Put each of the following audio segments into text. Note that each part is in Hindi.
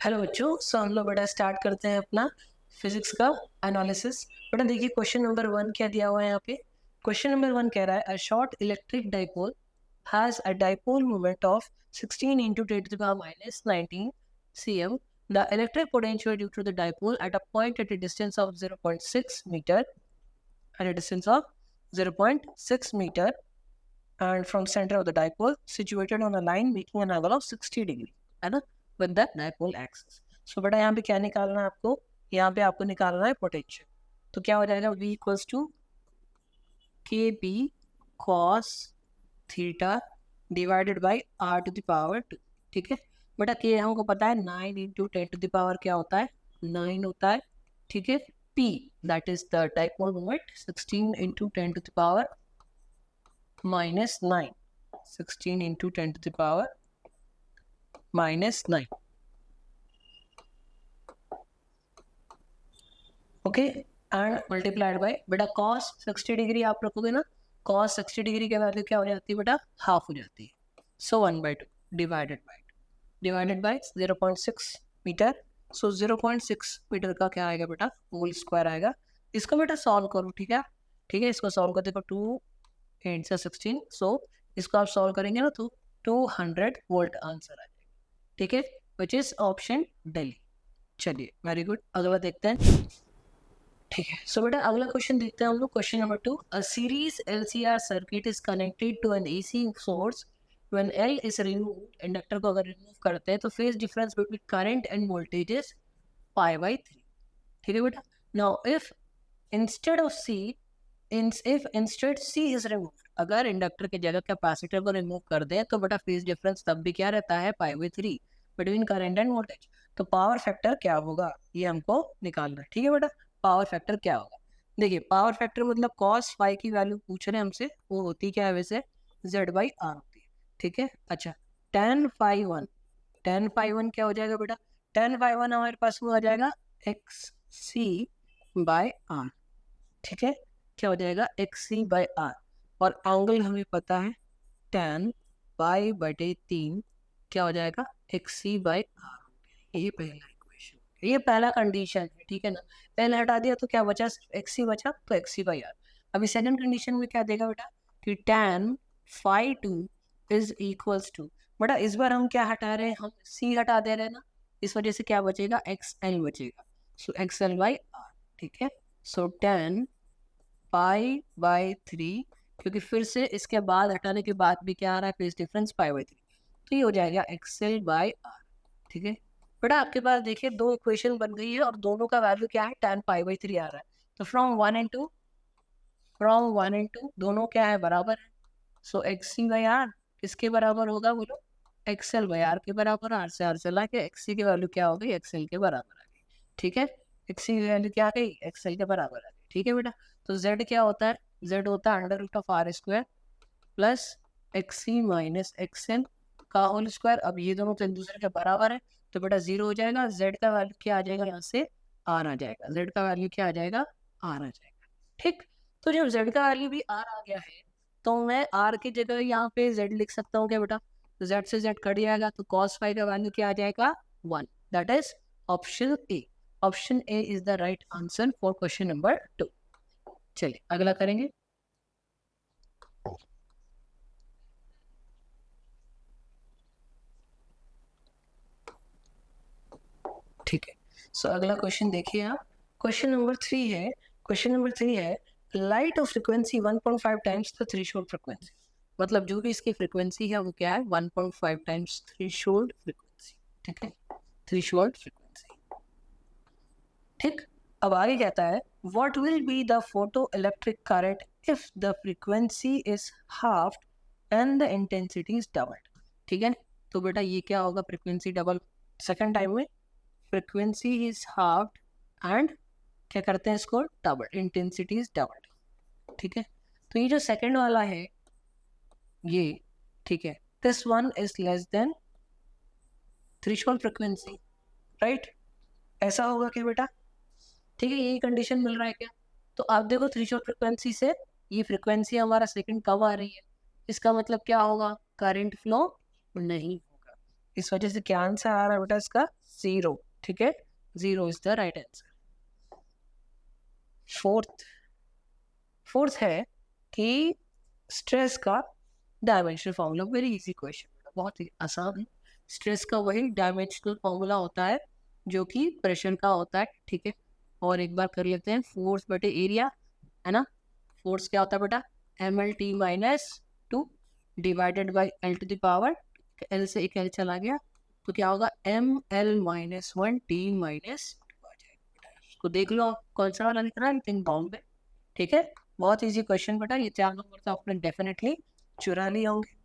हेलो बच्चों। हम लोग बेटा स्टार्ट करते हैं अपना फिजिक्स का एनालिसिस। बेटा देखिए क्वेश्चन नंबर 1 क्या दिया हुआ है यहाँ पे। क्वेश्चन नंबर 1 कह रहा है a short electric dipole has a dipole moment of 16 into 10 to the power minus 19 cm. The electric potential due to the dipole at a point at a distance of 0.6 meter and from center of the dipole situated on a line making an angle of 60 degree, है ना, with the dipole axis. So बेटा यहाँ पे क्या निकालना है आपको? यहाँ पे आपको निकालना है पोटेंशियल। तो क्या हो जाएगा? V equals to K B cos theta divided by R to the power 2। ठीक है बेटा, के हमको पता है 9 इंटू 10 टू द पावर क्या होता है? 9 होता है। ठीक है, P that is the dipole moment 16 into 10 to the power minus 9, 16 into 10 to the power minus 9. Okay and multiplied by बेटा cos 60 डिग्री आप रखोगे ना, cos 60 डिग्री के वैल्यू क्या हो जाती है बेटा? हाफ हो जाती है। So 1/2 divided by 0.6 metre. So 0.6 metre का क्या आएगा बेटा? होल स्क्वायर आएगा। इसको बेटा सॉल्व करो। ठीक है, ठीक है, इसको सॉल्व करते देखो 2 8 से 16। सो इसको आप सॉल्व करेंगे ना तो 200 वोल्ट आंसर आ जाएगा। ठीक है, विच इज ऑप्शन दिल्ली। चलिए वेरी गुड, अगला देखते हैं। ठीक है, सो बेटा अगला क्वेश्चन देखते हैं हम लोग। Question number 2, a series LCR circuit is connected to an AC source when L is removed. Inductor को अगर रिमूव करते हैं तो phase difference between current and voltage is π/3। ठीक है बेटा, now if instead of C if instead C is removed, अगर इंडक्टर की जगह कैपेसिटर को रिमूव कर दे तो बेटा फेज डिफरेंस तब भी क्या रहता है? π/3 बिटवीन करंट एंड वोल्टेज। तो पावर फैक्टर क्या होगा ये हमको निकालना है। ठीक है बेटा, पावर फैक्टर क्या होगा? देखिए पावर फैक्टर मतलब cos फाई की वैल्यू पूछ रहे हैं हमसे, वो होती क्या है वैसे? Z/R होती है। ठीक है, अच्छा tan phi 1 क्या हो जाएगा बेटा? tan phi 1 हमारे पास में आ जाएगा XC/R। ठीक है, क्या हो जाएगा? XC/R। और एंगल हमें पता है tan π/3 क्या हो जाएगा? XC/R। ये पहला इक्वेशन, ये पहला कंडीशन है। ठीक है ना, पहले हटा दिया तो क्या बचा? XC बचा, तो XC/R। अभी सेकंड कंडीशन में क्या देगा बेटा? कि tan phi 2 is equals to, बेटा इस बार हम क्या हटा रहे हैं? हम C हटा दे रहे हैं ना, इस वजह से क्या बचेगा? XL बचेगा। सो XL/R। ठीक है, सो tan π/3, क्योंकि फिर से इसके बाद हटाने के बाद भी क्या आ रहा है? फेज डिफरेंस π/3, तो ये हो जाएगा XL/R। ठीक है बेटा, आपके पास देखिए दो इक्वेशन बन गई है और दोनों का वैल्यू क्या है? tan π/3 आ रहा है। तो फ्रॉम 1 and 2 दोनों क्या है? बराबर है। सो XC/R किसके बराबर होगा बोलो? XL/R के बराबर। R से R चला के XC की वैल्यू क्या हो गई? XL के बराबर आ गई। ठीक है, XC की वैल्यू क्या आ गई? XL के बराबर आ गई। ठीक है बेटा, तो Z क्या होता है? Z होता है √R² plus XC minus XL का होल स्क्वायर। अब ये दोनों तो एक दूसरे के बराबर है, तो बेटा 0 हो जाएगा। Z का वैल्यू क्या आ जाएगा? यहाँ से R आ जाएगा। Z का वैल्यू क्या आ जाएगा? R आ जाएगा। ठीक, तो जब Z का वैल्यू भी R आ गया है तो मैं R की जगह यहाँ पे Z लिख सकता हूँ क्या बेटा? तो Z से Z कट जाएगा, तो cos फाई का वैल्यू क्या आ जाएगा? 1। That is option A. Option A is the right answer for question number 2। चलिए अगला करेंगे। ठीक है, सो अगला क्वेश्चन देखिए आप। क्वेश्चन नंबर 3 है। क्वेश्चन नंबर 3 है light of frequency 1.5 times the threshold frequency. मतलब जो भी इसकी फ्रीक्वेंसी है वो क्या है? 1.5 टाइम्स थ्रेशोल्ड फ्रीक्वेंसी। ठीक है, थ्रेशोल्ड फ्रीक्वेंसी। ठीक, अब आगे कहता है what will be the photo electric current if the frequency is half and the intensity is doubled. ठीक है, तो बेटा ये क्या होगा? फ्रीक्वेंसी डबल सेकंड टाइम में फ्रीक्वेंसी इज हाफ एंड क्या करते हैं इसको? Double, intensity is double. ठीक है, तो ये जो सेकंड वाला है ये, ठीक है, this one is less than threshold frequency, right? ऐसा होगा क्या बेटा? ठीक है, यही कंडीशन मिल रहा है क्या? तो आप देखो थ्रेशोल्ड फ्रीक्वेंसी से ये फ्रीक्वेंसी हमारा सेकंड कम आ रही है, इसका मतलब क्या होगा? करंट फ्लो नहीं होगा। इस वजह से क्या आंसर आ रहा है बेटा इसका 0, ठीक है, 0 is the right answer. Fourth है कि स्ट्रेस का dimensional formula, very easy question, बहुत ही आसान है। स्ट्रेस का वही डायमेंशनल फॉर्मूला होता है जो कि प्रेशर का होता है, ठीक है। और एक बार कर लेते हैं, फोर्स बटे एरिया, है ना। फोर्स क्या होता है बेटा, mlt minus 2 divided by L two the power, L से एक एल चला गया तो क्या होगा, ml माइनस 1 t माइनस 2 आ जाएगा। इसको देख लो आप कौन सा वाला लिख रहा है, पिंग बॉम्ब पे, ठीक है। बहुत इजी क्वेश्चन बेटा, ये 4 नंबर तो आपने डेफिनेटली चुरा लिए होंगे।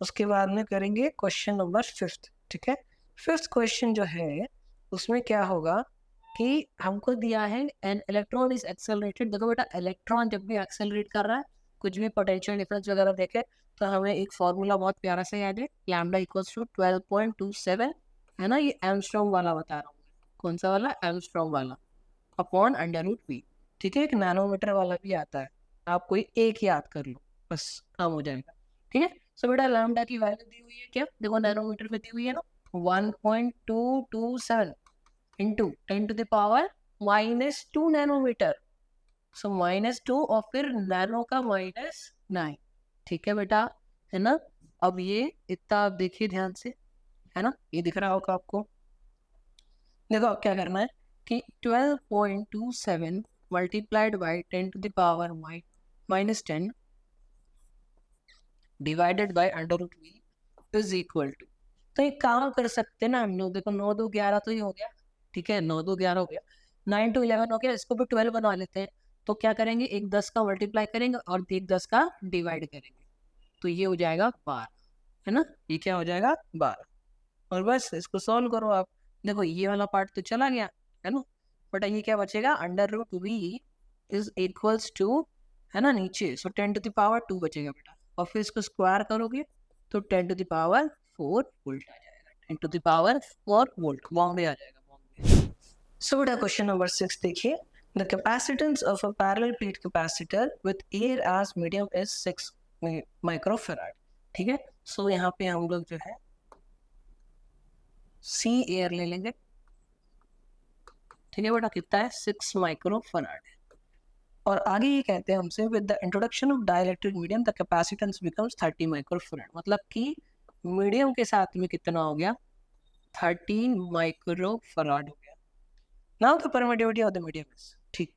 उसके बाद में करेंगे क्वेश्चन नंबर 5, ठीक है। 5th क्वेश्चन जो है उसमें क्या होगा कि हमको दिया है एन इलेक्ट्रॉन इज एक्सेलरेटेड। देखो बेटा, इलेक्ट्रॉन जब भी एक्सेलरेट कर रहा है, कुछ भी पोटेंशियल डिफरेंस वगैरह देखे तो हमें एक फॉर्मूला बहुत प्यारा सा याद है, लैम्डा इक्वल्स टू 12.27, है ना। ये एंगस्ट्रॉम वाला बता रहा हूँ, कौन सा वाला, एंगस्ट्रॉम वाला, अपॉन √v, ठीक है। एक नैनोमीटर वाला भी आता है, आप कोई एक याद कर लो बस, काम हो जाएगा, ठीक है। सो बेटा लैम्डा की वैल्यू दी हुई है क्या, देखो नैनोमीटर में दी हुई है ना, 1.227 into 10 to the power -2 nanometre. So -2 और फिर नैनो का -9, ठीक है बेटा, है ना। अब ये इतना आप देखिए ध्यान से, है ना, ये दिख रहा होगा आपको। देखो अब क्या करना है कि 12.27 multiplied by 10 to the power -10 divided by √v is equal to, तो एक काम कर सकते हैं ना हम लोग, देखो 9 2 11 तो ही हो गया, ठीक है, 9 2 11 हो गया, 9 2 11 हो गया, इसको भी 12 बना लेते हैं। तो क्या करेंगे, एक 10 का मल्टीप्लाई करेंगे और एक 10 का डिवाइड करेंगे, तो ये हो जाएगा 12, है ना, ये क्या हो जाएगा 12। और बस इसको सॉल्व करो आप, देखो ये वाला पार्ट तो चला गया, है ना, बट ये क्या बचेगा, √v इज इक्वल्स टू, है ना, नीचे, सो 10 टू द पावर 2 बचेगा बेटा, और फिर इसको स्क्वायर करोगे तो 10 टू द पावर 4 वोल्ट आ जाएगा, 10 to the power 4 volt, Bombay आ जाएगा, बॉम्बे। सो बेटा क्वेश्चन नंबर 6 देखिए, the capacitance of a parallel plate capacitor with air as medium is 6 microfarad, ठीक है। सो यहाँ पे हम लोग जो है सी एयर ले लेंगे, ठीक है बेटा, कितना है 6 माइक्रोफैराड है। और आगे ये कहते हैं हमसे, with the introduction of dielectric medium the capacitance becomes 30 microfarad, मतलब कि मीडियम के साथ में कितना हो गया, 30 माइक्रोफैराड हो गया। Now the permittivity of the medium is, ठीक,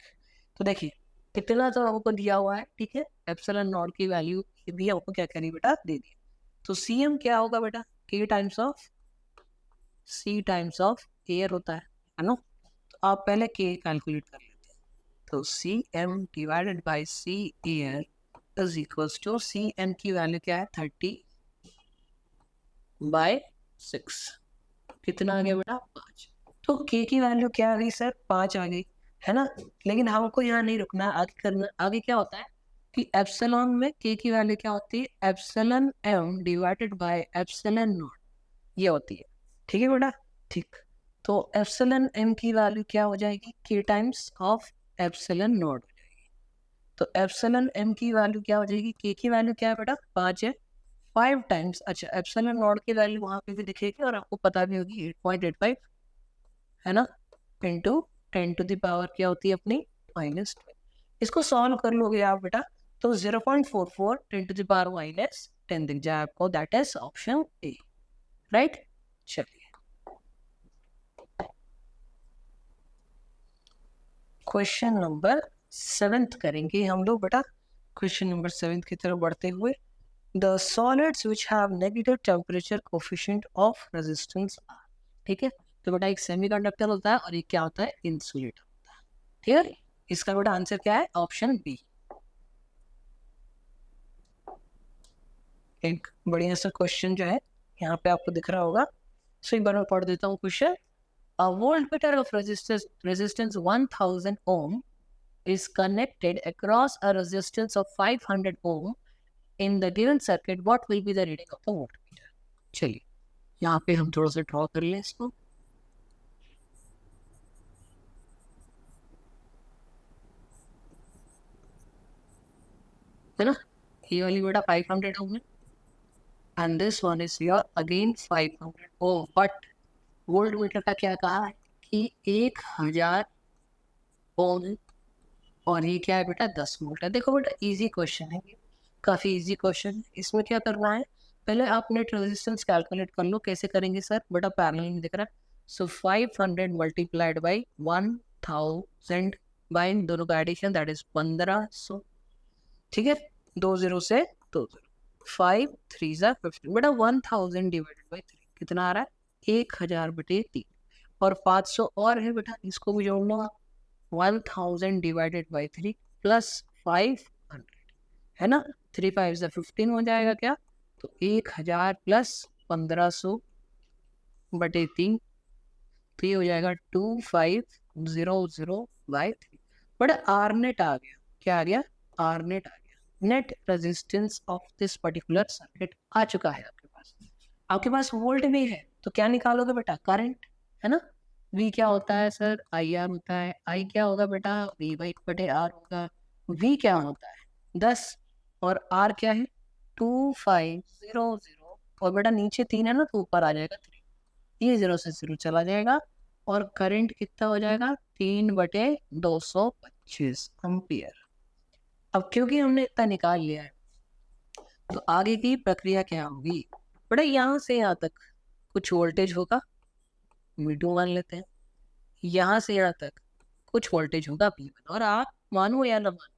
तो देखिए कितना तो हमको दिया हुआ है, ठीक है, एप्सिलॉन नॉट की वैल्यू भी हमको क्या करी बेटा, दे दिया। तो सीएम क्या होगा बेटा, K times of C times of air होता है ना। तो आप पहले के कैलकुलेट कर लेते हैं, तो C M divided by C air is equals to, C M की वैल्यू क्या है 30/6, कितना आ गया बेटा 5। तो के की वैल्यू क्या आ गई सर, 5 आ गई, है ना। लेकिन हमको यहाँ नहीं रुकना, आगे करना, आगे क्या होता है कि एप्सिलॉन में के की वैल्यू क्या होती है, epsilon M divided by epsilon naught, ये होती है, ठीक है बेटा, ठीक। तो एप्सिलॉन एम की वैल्यू क्या हो जाएगी, के टाइम्स ऑफ एप्सिलॉन नॉट हो जाएगी। तो एप्सिलॉन एम की वैल्यू क्या हो जाएगी, के की वैल्यू क्या है बेटा 5 है, 5 टाइम्स, अच्छा एप्सिलॉन नॉट की वैल्यू वहाँ पे भी दिखेगी और आपको पता भी होगी 8.85, है ना, इंटू 10 टू द पावर क्या होती है अपनी -12। इसको सॉल्व कर लोगे आप बेटा तो 0.44 10 टू द पावर -10 दिख जाए आपको, that is option A, right. चलिए क्वेश्चन नंबर 7 करेंगे हम लोग बेटा, क्वेश्चन नंबर 7 की तरफ बढ़ते हुए, the solids which have negative temperature coefficient of resistance R, ठीक है। तो बेटा एक सेमीकंडक्टर होता है और ये क्या होता है, इंसुलेटर होता है, ठीक है। इसका बेटा आंसर क्या है, ऑप्शन बी। एक बढ़िया सा क्वेश्चन जो है यहाँ पे आपको दिख रहा होगा, सो एक बार मैं पढ़ देता हूँ question. A voltmeter of resistance 1000 ohm is connected across a resistance of 500 ohm in the given circuit. What will be the reading of the voltmeter? चलिए यहाँ पे हम थोड़ा सा ड्रॉ कर लें इसको, है ना, ये वाली बेटा 500 ओम है, and this one is your again 500. oh but volt meter का क्या कहा है कि 1000 ओम है और ये क्या है बेटा 10 वोल्ट है। देखो बेटा इजी क्वेश्चन है ये, काफी इजी क्वेश्चन है। इसमें क्या करना है, पहले आप नेट रेजिस्टेंस कैलकुलेट कर लो। कैसे करेंगे सर, बेटा पैरेलल में दिख रहा है। सो 500 मल्टीप्लाइड बाई 1000 बाई दोनों का एडिशन दैट इज 1500। ठीक है, 20 से 20, 5 3 15। बेटा 1000 डिवाइडेड बाई 3 कितना आ रहा है 1000/3 और 500 और है बेटा, इसको भी जोड़ लो आप। 1000 डिवाइडेड बाई 3 प्लस 500 है ना, 3 5 से 15 हो जाएगा क्या, तो 1000 प्लस 1500/3 तो ये हो जाएगा 2500/3। बट आर नेट आ गया, क्या आ गया, आर नेट आ गया। Net resistance of this particular circuit आ चुका है आपके पास। आपके पास वोल्ट भी है तो क्या निकालोगे बेटा, करंट है ना। V क्या होता है सर, IR होता है। I क्या होगा बेटा, V/R होगा। V क्या होता है 10 और R क्या है 2500 और बेटा नीचे 3 है ना तो ऊपर आ जाएगा 3, ये 0 से 0 चला जाएगा और करंट कितना हो जाएगा 3/225 एम्पियर। अब क्योंकि हमने इतना निकाल लिया है तो आगे की प्रक्रिया क्या होगी बेटा, यहाँ से यहाँ तक कुछ वोल्टेज होगा, V2 मान लेते हैं। यहाँ से यहाँ तक कुछ वोल्टेज होगा V1 और आप मानो या ना मानो,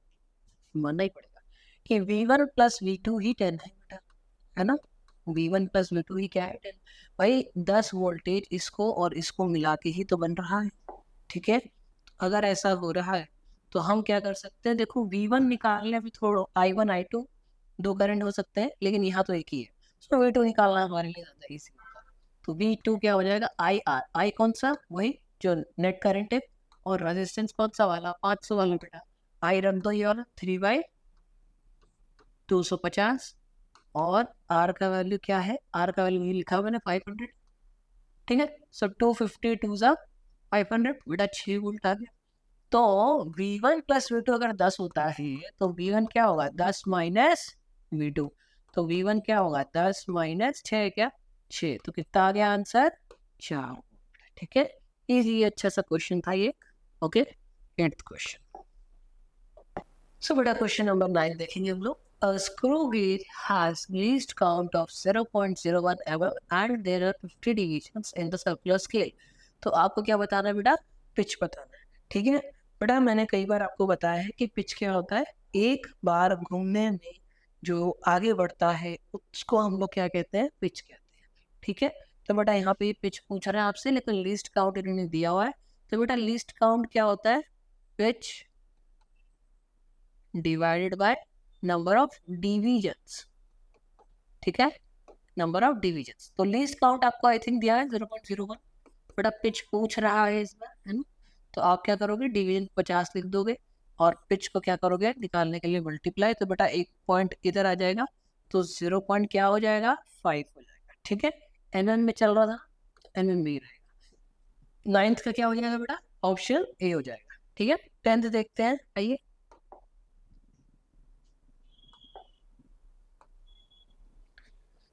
मानना ही पड़ेगा कि V1 प्लस V2 ही 10 है बेटा, है ना। V1 प्लस V2 ही क्या है 10। भाई 10 वोल्टेज इसको और इसको मिला के ही तो बन रहा है। ठीक है, अगर ऐसा हो रहा है तो हम क्या कर सकते हैं, देखो V1 निकालने में थोड़ा I1 I2 दो करंट हो सकते हैं लेकिन यहाँ तो एक ही है, तो V2 निकालना हमारे लिए ज़्यादा ईजी होगा। तो V2 क्या हो जाएगा IR, I कौन सा, वही जो नेट करंट है, और रेजिस्टेंस कौन सा वाला 500 वाला बेटा। I रख दो ये वाला 3/250 और R का वैल्यू क्या है, R का वैल्यू ये लिखा हुआ मैंने 500। ठीक है, सो 250 2 500 बेटा 6 वोल्ट आ गया। तो V1 प्लस V2 अगर 10 होता है तो V1 क्या होगा 10 माइनस V2, तो V1 क्या होगा 10 माइनस 6 क्या 6, तो कितना आ गया आंसर 4। ठीक है, इजी अच्छा सा क्वेश्चन था ये। Okay, next question. सो बेटा क्वेश्चन नंबर 9 देखेंगे हम लोग। A screw gauge has least count of 0.01 mm and there are 50 deviations in the circular scale। तो आपको क्या बताना है बेटा, पिच बताना है। ठीक है बेटा, मैंने कई बार आपको बताया है कि पिच क्या होता है, एक बार घूमने में जो आगे बढ़ता है उसको हम लोग क्या कहते हैं, पिच कहते हैं। ठीक है, तो बेटा यहाँ पे पिच पूछ रहा है आपसे लेकिन लीस्ट काउंट इन्होंने दिया हुआ है। तो बेटा लीस्ट काउंट क्या होता है, pitch divided by number of divisions. ठीक है, नंबर ऑफ डिविजन्स। तो लीस्ट काउंट आपको आई थिंक दिया है 0.01, बट अब पिच पूछ रहा है इस बार, है ना। तो आप क्या करोगे, डिवीजन 50 लिख दोगे और पिच को क्या करोगे निकालने के लिए मल्टीप्लाई, तो बेटा एक पॉइंट इधर आ जाएगा तो 0 पॉइंट क्या हो जाएगा 5 हो जाएगा। ठीक है, एमएम में चल रहा था तो एमएम में ही रहेगा। 9th का क्या हो जाएगा बेटा, ऑप्शन ए हो जाएगा। ठीक है, 10th देखते हैं, आइए।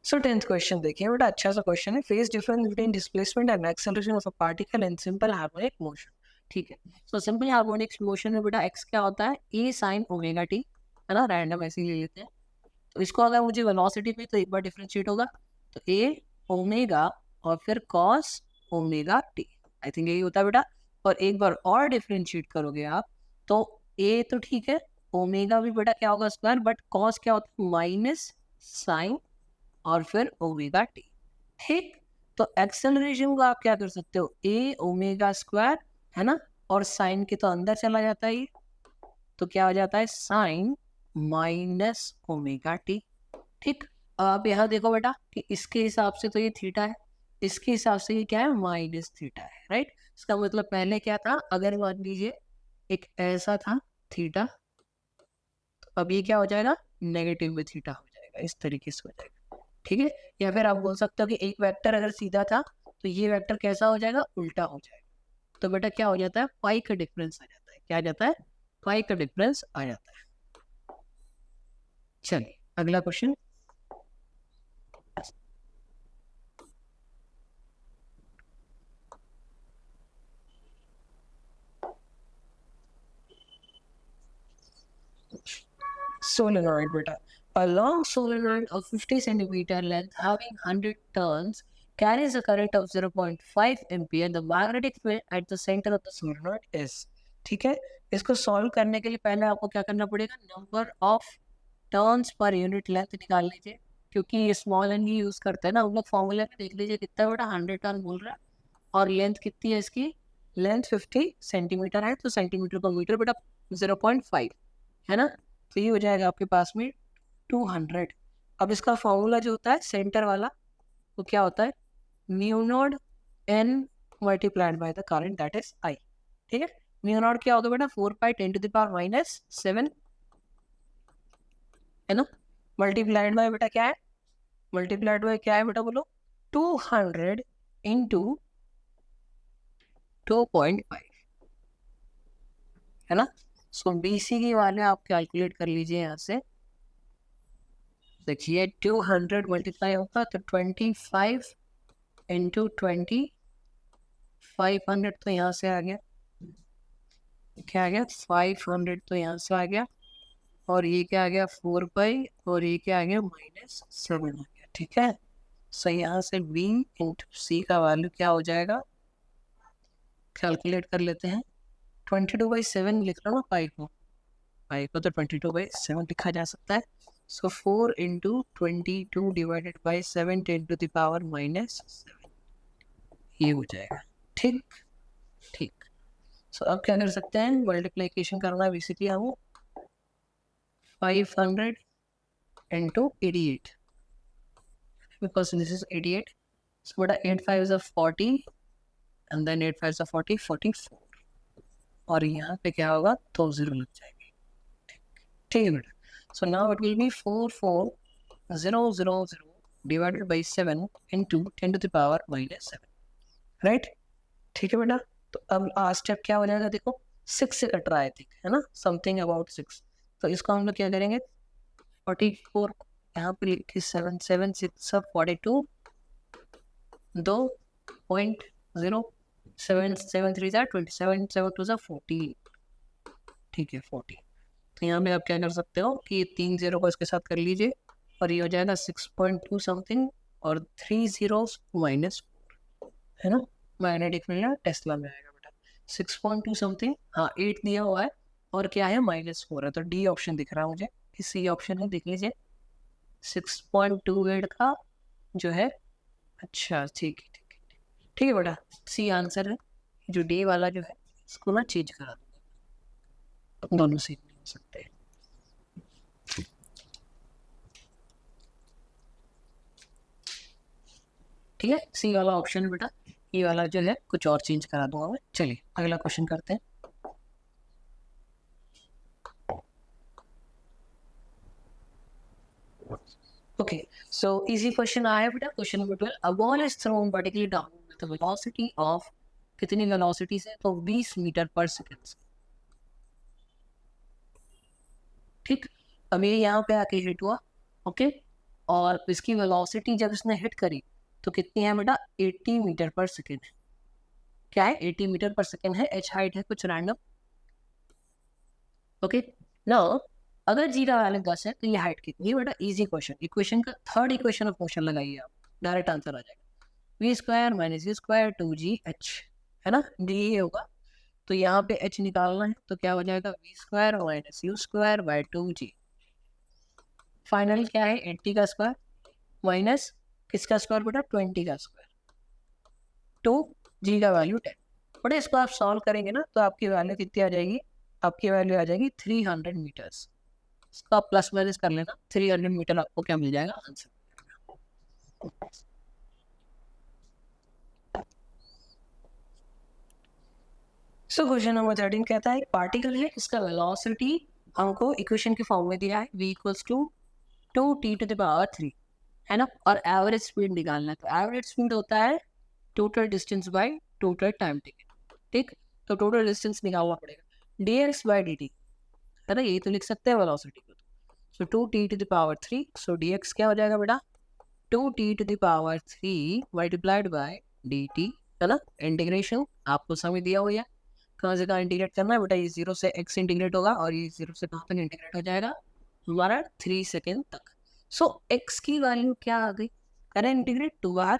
सो 10th क्वेश्चन देखिए बेटा, अच्छा सा क्वेश्चन है। Phase difference between displacement and acceleration of a particle in simple harmonic motion. ठीक है, सो सिंपल हार्मोनिक मोशन में बेटा एक्स क्या होता है, ए साइन ओमेगा टी, है ना, रैंडम ऐसे ही ले लेते हैं। तो इसको अगर मुझे वेलोसिटी पे तो एक बार डिफरेंशिएट होगा तो ए ओमेगा और फिर cos omega T, I think यही होता है बेटा। और एक बार और डिफरेंशिएट करोगे आप तो ए तो ठीक है, ओमेगा भी बेटा क्या होगा स्क्वायर, बट कॉस क्या होता है माइनस साइन और फिर ओमेगा टी। ठीक, तो एक्सेलरेशन को आप क्या कर सकते हो, ए ओमेगा स्क्वायर, है ना, और साइन के तो अंदर चला जाता है ये, तो क्या हो जाता है साइन माइनस ओमेगा टी। ठीक, अब आप यहाँ देखो बेटा कि इसके हिसाब से तो ये थीटा है, इसके हिसाब से ये क्या है माइनस थीटा है, राइट। इसका मतलब पहले क्या था, अगर मान लीजिए एक ऐसा था थीटा, तो अब ये क्या हो जाएगा नेगेटिव में थीटा हो जाएगा, इस तरीके से हो जाएगा। ठीक है, या फिर आप बोल सकते हो कि एक वेक्टर अगर सीधा था तो ये वेक्टर कैसा हो जाएगा, उल्टा हो जाएगा। तो बेटा क्या हो जाता है, पाई का डिफरेंस आ जाता है, क्या आ जाता है, पाई का डिफरेंस आ जाता है। चलिए अगला question. solenoid beta. A long solenoid of 50 centimeter length having 100 turns carries a current of 0.5 ampere. The magnetic field at the center of the solenoid is. ठीक है, इसको सॉल्व करने के लिए पहले आपको क्या करना पड़ेगा, number of turns per unit length निकाल लीजिए, क्योंकि ये स्मॉल एन ही यूज करते हैं ना हम लोग। फॉर्मूला में देख लीजिए कितना बेटा 100 टर्न बोल रहा है, और लेंथ कितनी है इसकी, लेंथ 50 सेंटीमीटर है, तो सेंटीमीटर पर मीटर बेटा 0.5 है ना, तो ये हो जाएगा आपके पास में 200। अब इसका फॉर्मूला जो होता है सेंटर वाला वो क्या होता है, mu not an multiplied by the current that is I. ठीक है, म्यू नॉट क्या होगा बेटा 4 पाई 10 टू द पावर -7 है ना, मल्टीप्लाइड बाय बेटा क्या है, मल्टीप्लाइड बाय क्या है बेटा बोलो, 200 इंटू 2.5 है ना। सो BC की वैल्यू आप कैलकुलेट कर लीजिए यहाँ से, देखिए 200 मल्टीप्लाई होगा तो 25 इंटू 20, 500 तो यहाँ से आ गया, क्या आ गया 500 तो यहाँ से आ गया, और ये क्या आ गया 4 पाई, और ये क्या आ गया -7 आ गया। ठीक है, सो यहाँ से B इंटू C का वैल्यू क्या हो जाएगा, कैलकुलेट कर लेते हैं। 22/7 लिख लो ना, पाई को तो 22/7 लिखा जा सकता है। So 4 into 22 divided by 7 10 to the power -7 ये हो जाएगा। ठीक ठीक, सो अब क्या कर सकते हैं, मल्टीप्लिकेशन करना है बेसिकली हम 500 इंटू 88 बिकॉज दिस इज 88, सो बेटा 8 5 40 एंड देन 8 5 40 44, और यहाँ पे क्या होगा 2 0 लग जाएगी। ठीक है बेटा, so now it will be 44000 divided by 7 into 10 to the power -7, right? ठीक है बेटा, तो अब लास्ट स्टेप क्या हो जाएगा, देखो 6 से कट रहा है, ठीक है ना, समथिंग अबाउट 6, तो इसको हम लोग क्या करेंगे 44 यहाँ पे लिख के 7 7 6 42 2.0 7 7 3 27 7 2 40, ठीक है 40। तो यहाँ पे आप क्या कर सकते हो कि 3 0 को इसके साथ कर लीजिए, और ये हो जाएगा 6.2 समथिंग, और 3 zeros -4 है ना, मैग्नेटिक फील्ड टेस्ला में आएगा बेटा 6.2 समथिंग, हाँ 8 दिया हुआ है, और क्या है -4 है, तो D ऑप्शन दिख रहा है मुझे कि C ऑप्शन है, देख लीजिए 6.28 का जो है, अच्छा ठीक है ठीक है ठीक है बेटा, C आंसर है, जो D वाला जो है इसको ना चेंज करा दूंगा, दोनों से हो सकते हैं। ठीक है, सी वाला ऑप्शन बेटा, ये वाला जो है कुछ और चेंज करा दूंगा मैं। चलिए अगला क्वेश्चन करते हैं। ओके, सो इजी क्वेश्चन आया बेटा, question number 12, a ball is thrown vertically down with a velocity of, कितनी वेलोसिटी से, तो 20 मीटर पर सेकंड। ठीक, अब ये यहाँ पे आके हिट हुआ, ओके, और इसकी वेलोसिटी जब इसने हिट करी तो कितनी है बेटा 80 मीटर पर सेकेंड, क्या है 80 मीटर पर सेकेंड है, h हाइट है कुछ रैंडम, ओके। नाउ अगर जी का वैल्यू 10 है तो ये हाइट कितनी है बेटा, इजी क्वेश्चन, इक्वेशन का थर्ड इक्वेशन ऑफ मोशन लगाइए आप, डायरेक्ट आंसर आ जाएगा, v² - u² 2gh है ना, डी ये होगा, तो यहाँ पे h निकालना है तो क्या हो जाएगा v² - u² 2g, फाइनल क्या है 80 का स्क्वायर माइनस किसका स्क्वायर बेटा 20 का स्क्वायर, 2g का वैल्यू 10, बट इसको आप सॉल्व करेंगे ना तो आपकी वैल्यू कितनी आ जाएगी, आपकी वैल्यू आ जाएगी 300 मीटर्स, इसको आप प्लस माइनस कर लेना, 300 मीटर आपको क्या मिल जाएगा आंसर। सो क्वेश्चन नंबर 13 कहता है पार्टिकल है, इसका वेलोसिटी हमको इक्वेशन के फॉर्म में दिया है, v = 2t to the power 3 है ना, और एवरेज स्पीड निकालना है, तो एवरेज स्पीड होता है total distance by total time taken, ठीक, तो टोटल डिस्टेंस निकालना पड़ेगा dx/dt है ना, यही तो लिख सकते हैं वेलोसिटी को, सो 2t to the power 3, so dx क्या हो जाएगा बेटा 2t to the power 3 multiplied by dt है ना, इंटीग्रेशन आपको समझ दिया हुआ है, कहाँ से कहाँ इंटीग्रेट करना है बेटा, ये 0 से x इंटीग्रेट होगा, और ये 0 से कहाँ तक इंटीग्रेट हो जाएगा हमारा 3 सेकेंड तक। सो x की वैल्यू क्या आ गई, करें integrate 2r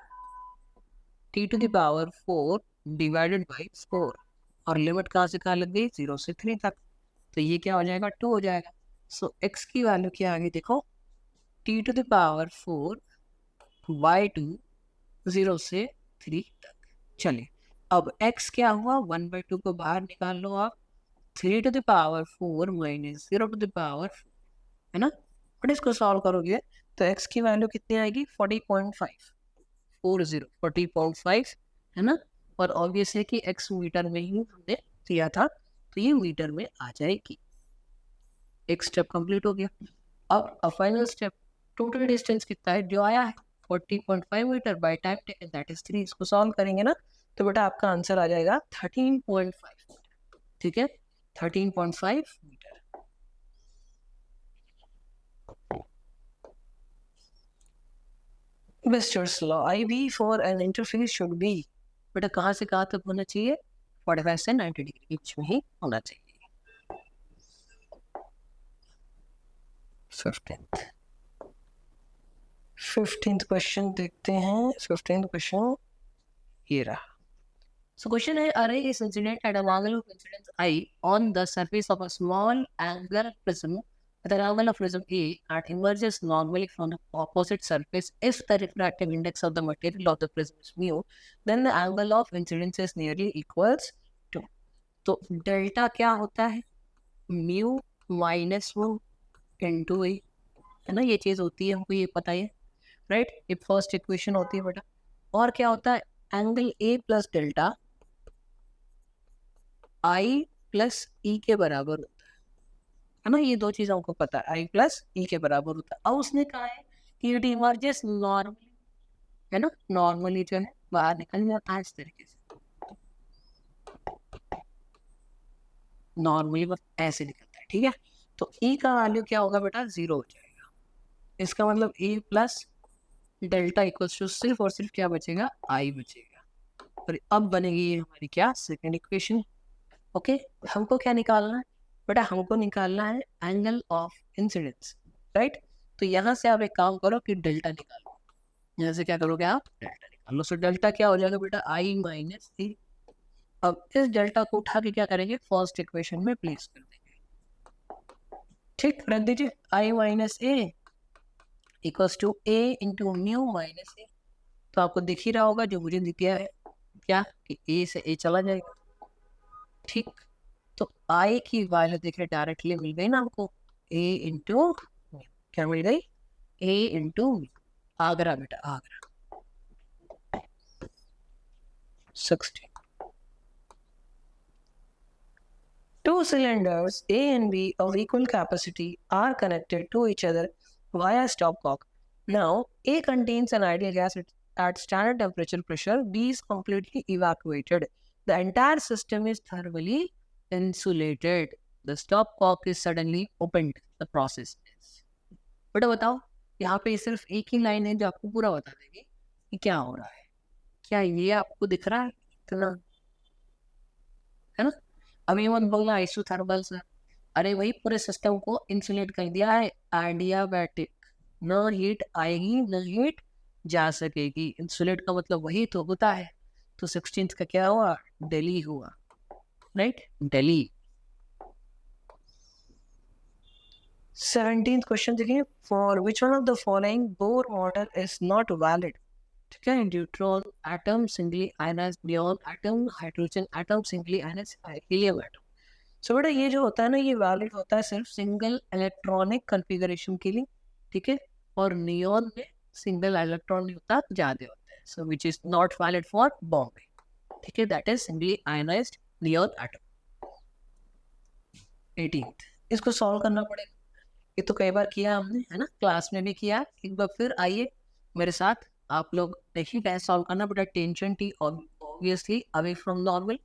t to the power 4 divided by 4, और लिमिट कहाँ से कहाँ लग गई, 0 से 3 तक, तो ये क्या हो जाएगा, 2 हो जाएगा। सो x की वैल्यू क्या आ गई, देखो t to the power 4 by 2 0 से 3 तक। चलिए अब x क्या हुआ, 1/2 को बाहर निकाल लो आप, 3 to the power 4 minus 0 to the power, है ना, बट इसको सॉल्व करोगे तो x की वैल्यू कितनी आएगी, 40.5, 40.5, है ना, और ऑब्वियस है कि x मीटर में ही हमने दिया था तो ये मीटर में आ जाएगी। एक स्टेप कंप्लीट हो गया। अब फाइनल स्टेप, टोटल डिस्टेंस कितना है जो आया है 40.5 metre by time taken that is 3, इसको सॉल्व करेंगे ना तो बेटा आपका आंसर आ जाएगा 13.5, ठीक है, 13.5 metre. Wester's law, IV for an interface should be, बेटा कहाँ से कहाँ तक होना चाहिए, 45 से 90 डिग्री के बीच में ही होना चाहिए। 15th क्वेश्चन देखते हैं। 15th क्वेश्चन ये रहा। So question है, array is incident at a angle of incidence I on the surface of a small angular prism with an angle of prism A and emerges normally from the opposite surface. If the refractive index of the material of the prism is mu, then the angle of incidence is nearly equals to. तो डेल्टा क्या होता है, म्यू माइनस वो इंटू ए, है ना, ये चीज़ होती है, हमको ये पता है, राइट, ये फर्स्ट इक्वेशन होती है बेटा। और क्या होता है, angle A plus delta I plus E के बराबर होता है ना, ये दो चीज़ हमको पता है, आई प्लस ई के बराबर होता है। अब उसने कहा है कि इट इमर्जेस नॉर्मली, है ना, नॉर्मली जो है बाहर निकल जाता है इस तरीके से, नॉर्मली बस ऐसे निकलता है, ठीक है। तो ई का वैल्यू क्या होगा बेटा, 0 हो जाएगा। इसका मतलब ए प्लस डेल्टा इक्वल्स टू सिर्फ और सिर्फ क्या बचेगा, आई बचेगा। और अब बनेगी ये हमारी क्या, सेकेंड इक्वेशन। ओके, हमको क्या निकालना है बेटा, हमको निकालना है एंगल ऑफ इंसिडेंस, राइट। तो यहाँ से आप एक काम करो कि डेल्टा निकालो, यहाँ से क्या करोगे आप, डेल्टा निकालो। सो डेल्टा क्या हो जाएगा बेटा, आई माइनस ए। अब इस डेल्टा को उठा के क्या करेंगे, फर्स्ट इक्वेशन में प्लेस कर देंगे, ठीक, रख दीजिए, I minus A equals to A into mu minus A. तो आपको दिख ही रहा होगा जो मुझे दिया है क्या, कि ए से ए चला जाएगा, ठीक। तो आई की वैल्यू देखिए डायरेक्टली मिल गई ना हमको, ए इंटू क्या मिल गई, ए इंटू आगरा बेटा, Agra 60। Two cylinders A and B of equal capacity are connected to each other via stopcock. Now, A contains an ideal gas at standard temperature pressure. B is completely evacuated. The entire system is thoroughly insulated. The stopcock is suddenly opened. The process is. बेटा बताओ, यहाँ पे सिर्फ एक ही लाइन है जो आपको पूरा बता देगी कि क्या हो रहा है। क्या ये आपको दिख रहा है इतना, है ना। अभी मत बोलना आइसोथर्मल सर, अरे वही पूरे सिस्टम को इंसुलेट कर दिया है, एडियाबैटिक, न हीट आएगी न हीट जा सकेगी। इंसुलेट का मतलब वही तो होता है। तो 16th का क्या हुआ, दिल्ली हुआ, राइट, दिल्ली। 17th क्वेश्चन देखिए, for which one of the following Bohr model is not valid, ठीक है, neutron atom singly ionised, neon atom, hydrogen atom singly ionised, helium atom. So बेटा ये जो होता है ना, ये वैलिड होता है सिर्फ सिंगल इलेक्ट्रॉनिक कॉन्फ़िगरेशन के लिए, ठीक है, और नियॉन में सिंगल इलेक्ट्रॉन नहीं होता, ज़्यादा होता है। So which is not valid for Bombay, ठीक है, that is singly ionised neon atom. 18th, इसको सॉल्व करना पड़ेगा, ये तो कई बार किया हमने, है ना, क्लास में भी किया, एक बार फिर आइए मेरे साथ, आप लोग देखिए कैसे सॉल्व करना। बेटा tension T obviously away from normal,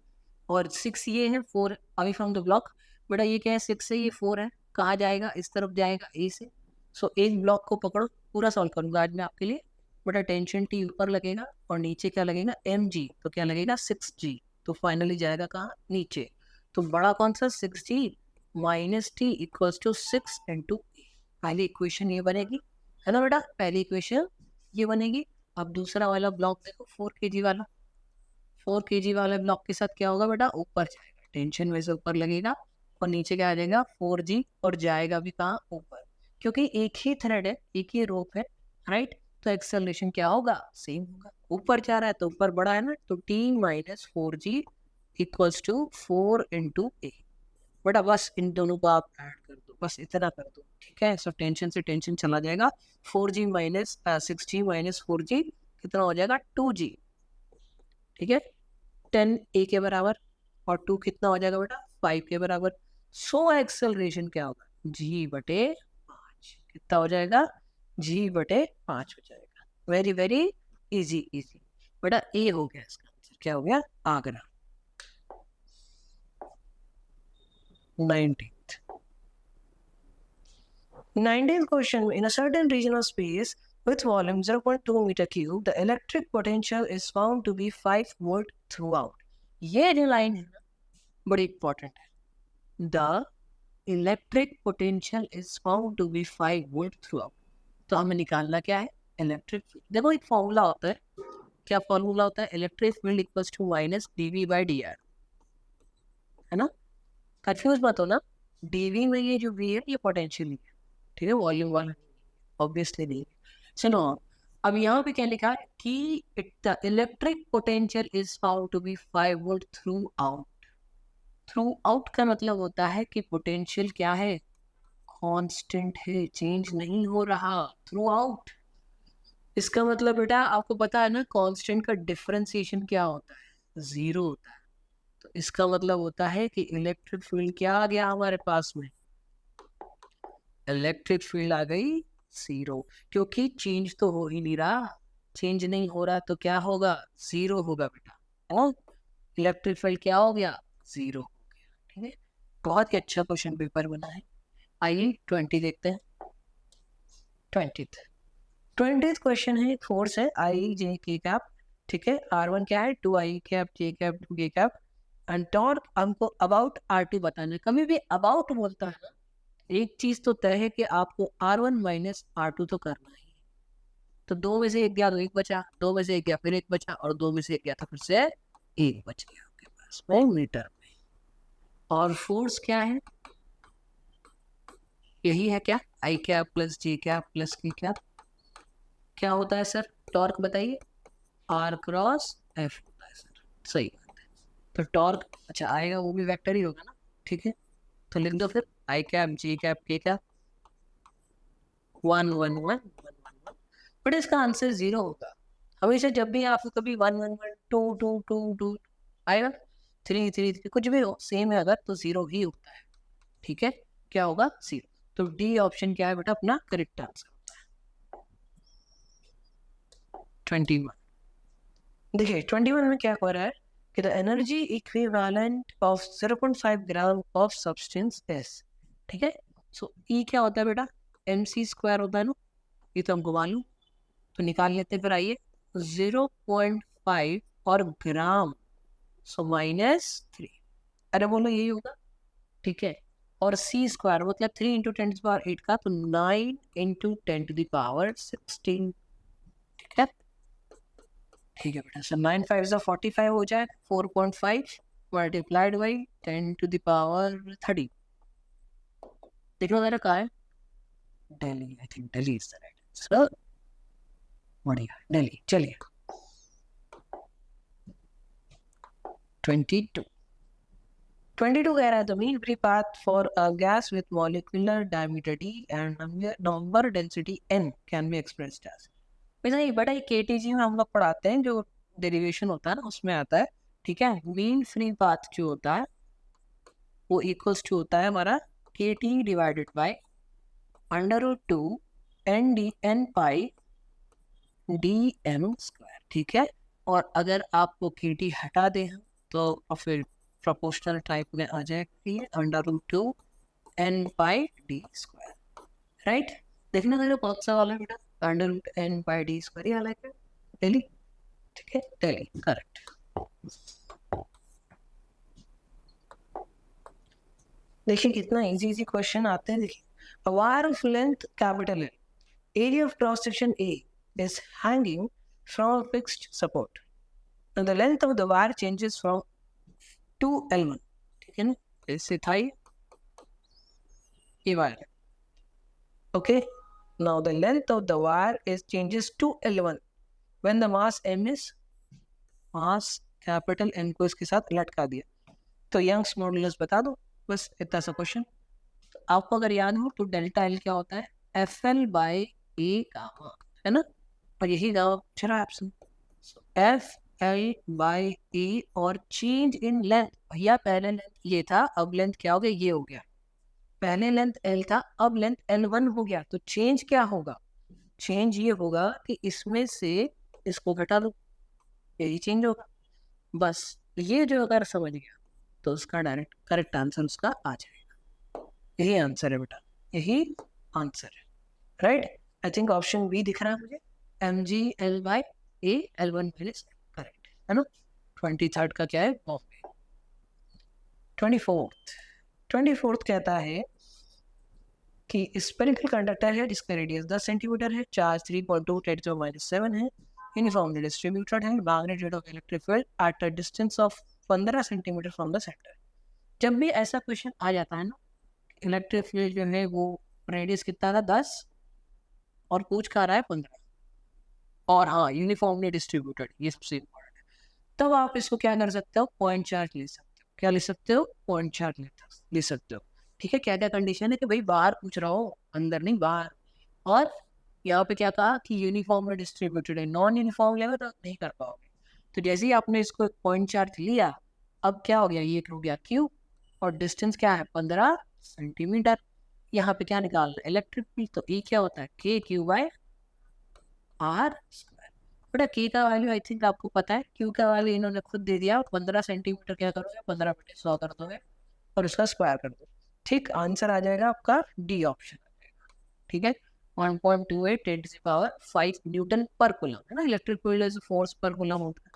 और 6 ये है, 4 अवे फ्रॉम द ब्लॉक। बेटा ये क्या है, 6 है, ये 4 है, कहाँ जाएगा, इस तरफ जाएगा ए से। सो एक ब्लॉक को पकड़ो, पूरा सॉल्व करूँगा आज मैं आपके लिए। बेटा टेंशन टी ऊपर लगेगा और नीचे क्या लगेगा, mg, तो क्या लगेगा 6g, तो फाइनली जाएगा कहाँ, नीचे। तो बड़ा कौन सा, 6g minus T equals to 6 into A, पहली इक्वेशन ये बनेगी, है ना बेटा, पहली इक्वेशन ये बनेगी। अब दूसरा वाला ब्लॉक देखो, 4 kg वाला, 4 kg वाले ब्लॉक के साथ क्या होगा बेटा, ऊपर जाएगा, टेंशन वैसे ऊपर लगेगा, और नीचे क्या आ जाएगा 4g, और जाएगा भी कहाँ, ऊपर, क्योंकि एक ही थ्रेड है, एक ही रोप है, राइट। तो एक्सेलरेशन क्या होगा, सेम होगा, ऊपर जा रहा है तो ऊपर बड़ा है ना, तो t minus 4g equals to 4 into A. बेटा बस इन दोनों को आप ऐड कर दो, बस इतना कर दो, ठीक है। सो टेंशन से टेंशन चला जाएगा, 4g minus 6g minus 4g कितना हो जाएगा 2g, ठीक है। 10 ए के बराबर, और 2 कितना हो जाएगा बेटा 5 के बराबर। सो एक्सेलरेशन क्या होगा, g बटे 5, कितना हो जाएगा, g बटे 5 हो जाएगा। वेरी वेरी इजी इजी बेटा, ए हो गया इसका आंसर, क्या हो गया, Agra. 19th question. In a certain region of space with volume 0.2 meter cube, the electric potential is found to be 5 volt throughout. ये जो लाइन है ना बड़ी इंपॉर्टेंट है। The electric potential is found to be 5 volt throughout. तो हमें निकालना क्या है, इलेक्ट्रिक फील्ड। देखो एक फॉर्मूला होता है, क्या फॉर्मूला होता है, electric field equals to minus dv by dr, है ना। कंफ्यूज मत हो ना, dv में ये जो v है ये पोटेंशियल है, ठीक है, वॉल्यूम वाला ऑब्वियसली नहीं। सुनो, अब यहाँ पे क्या लिखा है कि the electric potential is found to be 5 volt throughout. Throughout का मतलब होता है कि पोटेंशियल क्या है, कांस्टेंट है, चेंज नहीं हो रहा थ्रू आउट। इसका मतलब बेटा आपको पता है ना, कांस्टेंट का डिफरेंशिएशन क्या होता है, 0 होता है। तो इसका मतलब होता है कि इलेक्ट्रिक फील्ड क्या आ गया हमारे पास में, इलेक्ट्रिक फील्ड आ गई 0, क्योंकि चेंज तो हो ही नहीं रहा, चेंज नहीं हो रहा तो क्या होगा, 0 होगा बेटा, है। इलेक्ट्रिक फील्ड क्या हो गया, 0 हो गया, ठीक है। बहुत ही अच्छा क्वेश्चन पेपर बना है। आइए 20 देखते हैं। 20th क्वेश्चन है, फोर्स है आई जे के कैप, ठीक है। R1 क्या है, 2 आई कैप जे कैप 2 के कैप, एंड टॉर्क हमको अबाउट R2 बताना है। कभी भी अबाउट बोलता है ना, एक चीज तो तय है कि आपको R1 माइनस R2 तो करना ही। तो 2 में से 1 गया तो 1 बचा, 2 में से 1 गया फिर 1 बचा, और 2 में से 1 गया तो फिर से 1 बच गया आपके पास में मीटर में। और फोर्स क्या है, यही है क्या, आई कैप प्लस जे कैप प्लस के कैप। क्या होता है सर, टॉर्क बताइए, R क्रॉस F होता है सर, सही बात है। तो टॉर्क अच्छा आएगा, वो भी वेक्टर ही होगा ना, ठीक है। तो लिख दो फिर आई कैप जे कैप के कैप 1 1 1 1 1 1, बट इसका आंसर 0 होगा हमेशा। जब भी आपको कभी 1 1 1 2 2 2 2 आएगा, 3 3 3 कुछ भी हो सेम है अगर, तो 0 ही होता है, ठीक है। क्या होगा 0, तो डी ऑप्शन क्या है बेटा अपना करेक्ट आंसर होता है। 21 देखिए, 21 में क्या हो रहा है कि the energy equivalent of 0.5 gram of substance S, ठीक है। सो ई क्या होता है बेटा, mc² होता है ना, ये तो हमको मालूम, तो निकाल लेते हैं। फिर आइए 0.5 और ग्राम, सो -3, अरे बोलो यही होगा, ठीक है। और c² मतलब 3 इंटू 10⁸ का, तो 9 इंटू 10⁻16, ठीक है। ठीक है बेटा, सर 9 5 45 हो जाए, 4.5 मल्टीप्लाइड बाई 10⁻30। देखो मेरा कहा है, Delhi, I think Delhi is the right answer, बढ़िया दिल्ली। चलिए 22 कह रहा है, the mean free path for a gas with molecular diameter d and number density n can be expressed as. वैसे ये बेटा ये KTG में हम लोग पढ़ाते हैं, जो डेरिवेशन होता है ना उसमें आता है, ठीक है। मीन फ्री पाथ जो होता है वो इक्वल्स टू होता है हमारा KT divided by √2 n pi dm², ठीक है। और अगर आपको KT हटा दें तो फिर प्रोपोर्शनल टाइप में आ जाएगा √2 n पाई d², राइट। देखना मेरे कौन सा वाला बेटा, √n पाई d² ही वाला है, दिल्ली, ठीक है, दिल्ली करेक्ट। देखिए कितना इजी इजी क्वेश्चन आते हैं। देखिए A wire of length capital L, area of cross section A is hanging from a fixed support. And the length of the wire changes from 2 L1. ठीक है ना, इससे था ये wire. Okay, now the length of the wire is changes to L1 when the mass M is mass capital N को इसके साथ लटका दिया. तो यंग्स मॉडुलस बता दो, बस इतना सा क्वेश्चन. आपको अगर याद हो तो डेल्टा एल क्या होता है, F L by A gamma, है ना, और यही गामा चला एप्सिलॉन. एफ एल बाई ए और चेंज इन लेंथ, भैया पहले लेंथ ये था, अब लेंथ क्या हो गया, ये हो गया. पहले लेंथ एल था, अब लेंथ L1 हो गया. तो चेंज क्या होगा, चेंज ये होगा कि इसमें से इसको घटा दो, यही चेंज होगा. बस ये जो अगर समझ गया तो उसका डायरेक्ट करेक्ट आंसर उसका आ जाएगा. यही आंसर है बेटा, यही आंसर है. Right, I think option B दिख रहा है मुझे, mg L by A L1 minus correct है ना. 23rd का क्या है, बॉम्बे. 24th कहता है कि स्पेरिकल कंडक्टर है जिसका रेडियस 10 सेंटीमीटर है, चार्ज 3.2 10⁻⁷ है, यूनिफॉर्मली डिस्ट्रीब्यूटेड है, magnitude of electric field at a distance of 15 centimetre from the centre. जब भी ऐसा क्वेश्चन आ जाता है ना, इलेक्ट्रिक फील्ड जो है वो रेडियस कितना था 10 और पूछ का रहा है 15, और हाँ यूनिफॉर्मली डिस्ट्रीब्यूटेड, ये सबसे इम्पोर्टेंट है. तब आप इसको क्या कर सकते हो, पॉइंट चार्ज ले सकते हो. क्या ले सकते हो, पॉइंट चार्ज ले सकते हो. ठीक है, क्या क्या कंडीशन है कि भाई बाहर पूछ रहा हो, अंदर नहीं बाहर. और यहाँ पे क्या कहा कि यूनिफॉर्मली डिस्ट्रीब्यूटेड है, नॉन यूनिफॉर्म लेगा तो नहीं कर पाओगे. तो जैसे ही आपने इसको पॉइंट चार्ज लिया, अब क्या हो गया, ये हो गया क्यू, और डिस्टेंस क्या है 15 सेंटीमीटर. यहाँ पे क्या निकालना है, इलेक्ट्रिक फील्ड. तो ई क्या होता है, के क्यू बाय आर स्क्वायर. बेटा के का वैल्यू आई थिंक आपको पता है, क्यू का वैल्यू इन्होंने खुद दे दिया. 15 सेंटीमीटर क्या करोगे, 15/100 कर दोगे और उसका स्क्वायर कर दो. ठीक, आंसर आ जाएगा आपका डी ऑप्शन आ जाएगा. ठीक है, 1.28 10⁵ न्यूटन पर कूलम है ना. इलेक्ट्रिक फील्ड इज फोर्स पर कूलम होता है.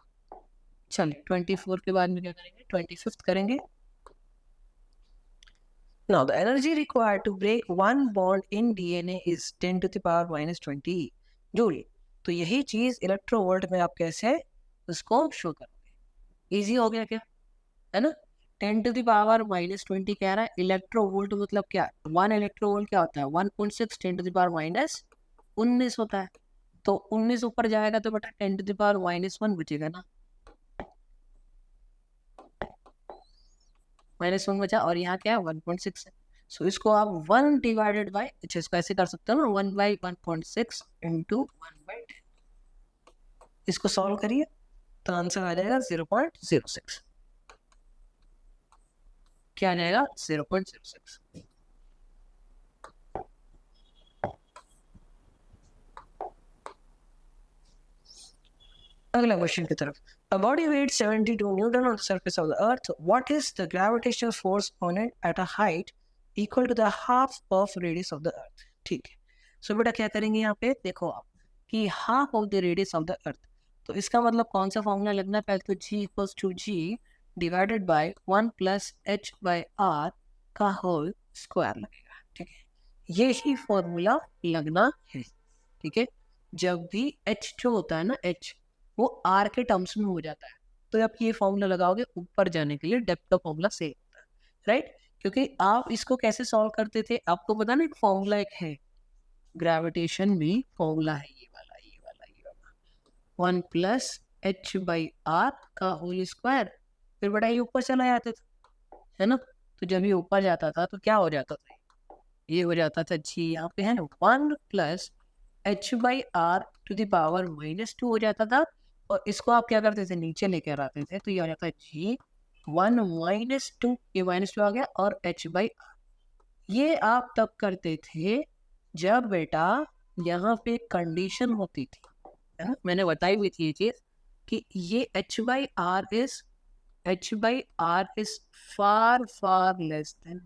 चलिए 24 के बाद में क्या करेंगे, 25th करेंगे. Now the energy required to break one bond in DNA is 10⁻⁻20 joule. तो यही चीज इलेक्ट्रोवोल्ट में आप कैसे उसको शो करोगे, इजी हो गया क्या, है ना. 10⁻⁻20 कह रहा है, इलेक्ट्रोवोल्ट मतलब क्या, 1 इलेक्ट्रोवोल्ट क्या होता है, 1.6 10⁻⁻19 होता है. तो 19 ऊपर जाएगा तो बेटा 10⁻⁻1 बचेगा ना, -1 बचा, और यहाँ क्या है 1.6 है. सो इसको आप 1 डिवाइडेड बाई, इसको ऐसे कर सकते हो ना, 1/1.6 इंटू 1/10. इसको सॉल्व करिए तो आंसर आ जाएगा 0.06. क्या आ जाएगा, 0.06. अगला क्वेश्चन की तरफ. A body weighs 72 Newton on the surface of the Earth. What is the gravitational force on it at a height equal to the half of radius of the Earth? ठीक है. सो बेटा क्या करेंगे यहाँ पे, देखो आप कि half of the radius of the earth. तो इसका मतलब कौन सा फॉर्मूला लगना है, पहले तो G equals to G divided by 1 + h/r का होल स्क्वायर लगेगा. ठीक है, ये ही फॉर्मूला लगना है. ठीक है, जब भी h जो होता है ना, h वो आर के टर्म्स में हो जाता है, तो आप ये फॉर्मूला लगाओगे ऊपर जाने के लिए, डेप्थ का फॉर्मूला सेम होता है. राइट, क्योंकि आप इसको कैसे सॉल्व करते थे, आपको पता ना, एक फॉर्मूला एक है ग्रेविटेशन में, फॉर्मूला है ये वाला 1 + h/r का होल स्क्वायर. फिर बड़ा ये ऊपर चला जाता था, है ना. तो जब ये ऊपर जाता था तो क्या हो जाता था, ये हो जाता था जी, यहाँ पे है ना 1 + h/r टू द पावर -2 हो जाता था. और इसको आप क्या करते थे, नीचे लेकर आते थे, तो ये आ जाता है जी 1 - 2, ये -2 आ गया, और h/r. ये आप तब करते थे जब बेटा यहाँ पे कंडीशन होती थी, है ना. मैंने बताई हुई थी ये चीज कि ये h/r is far less than,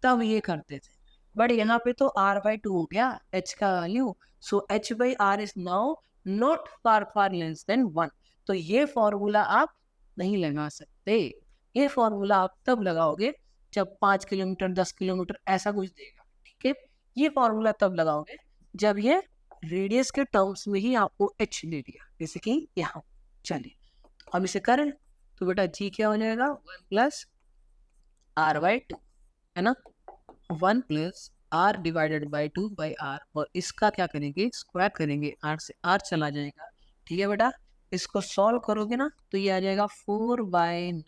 तब ये करते थे. बट यहाँ पे तो r/2 हो गया h का value, so h/r is now not far less than 1. तो ये फॉर्मूला आप नहीं लगा सकते. ये फॉर्मूला आप तब लगाओगे जब 5 किलोमीटर 10 किलोमीटर ऐसा कुछ देगा. ठीक है, ये फॉर्मूला तब लगाओगे जब ये रेडियस के टर्म्स में ही आपको h दे दिया, जैसे कि यहाँ। चलिए अब इसे करें तो बेटा g क्या हो जाएगा 1 प्लस r बाई 2, है ना, 1 plus r divided by 2 by r, और इसका क्या करेंगे स्क्वायर करेंगे, r से r चला जाएगा। ठीक है बेटा, इसको सॉल्व करोगे ना तो ये आ जाएगा 4/9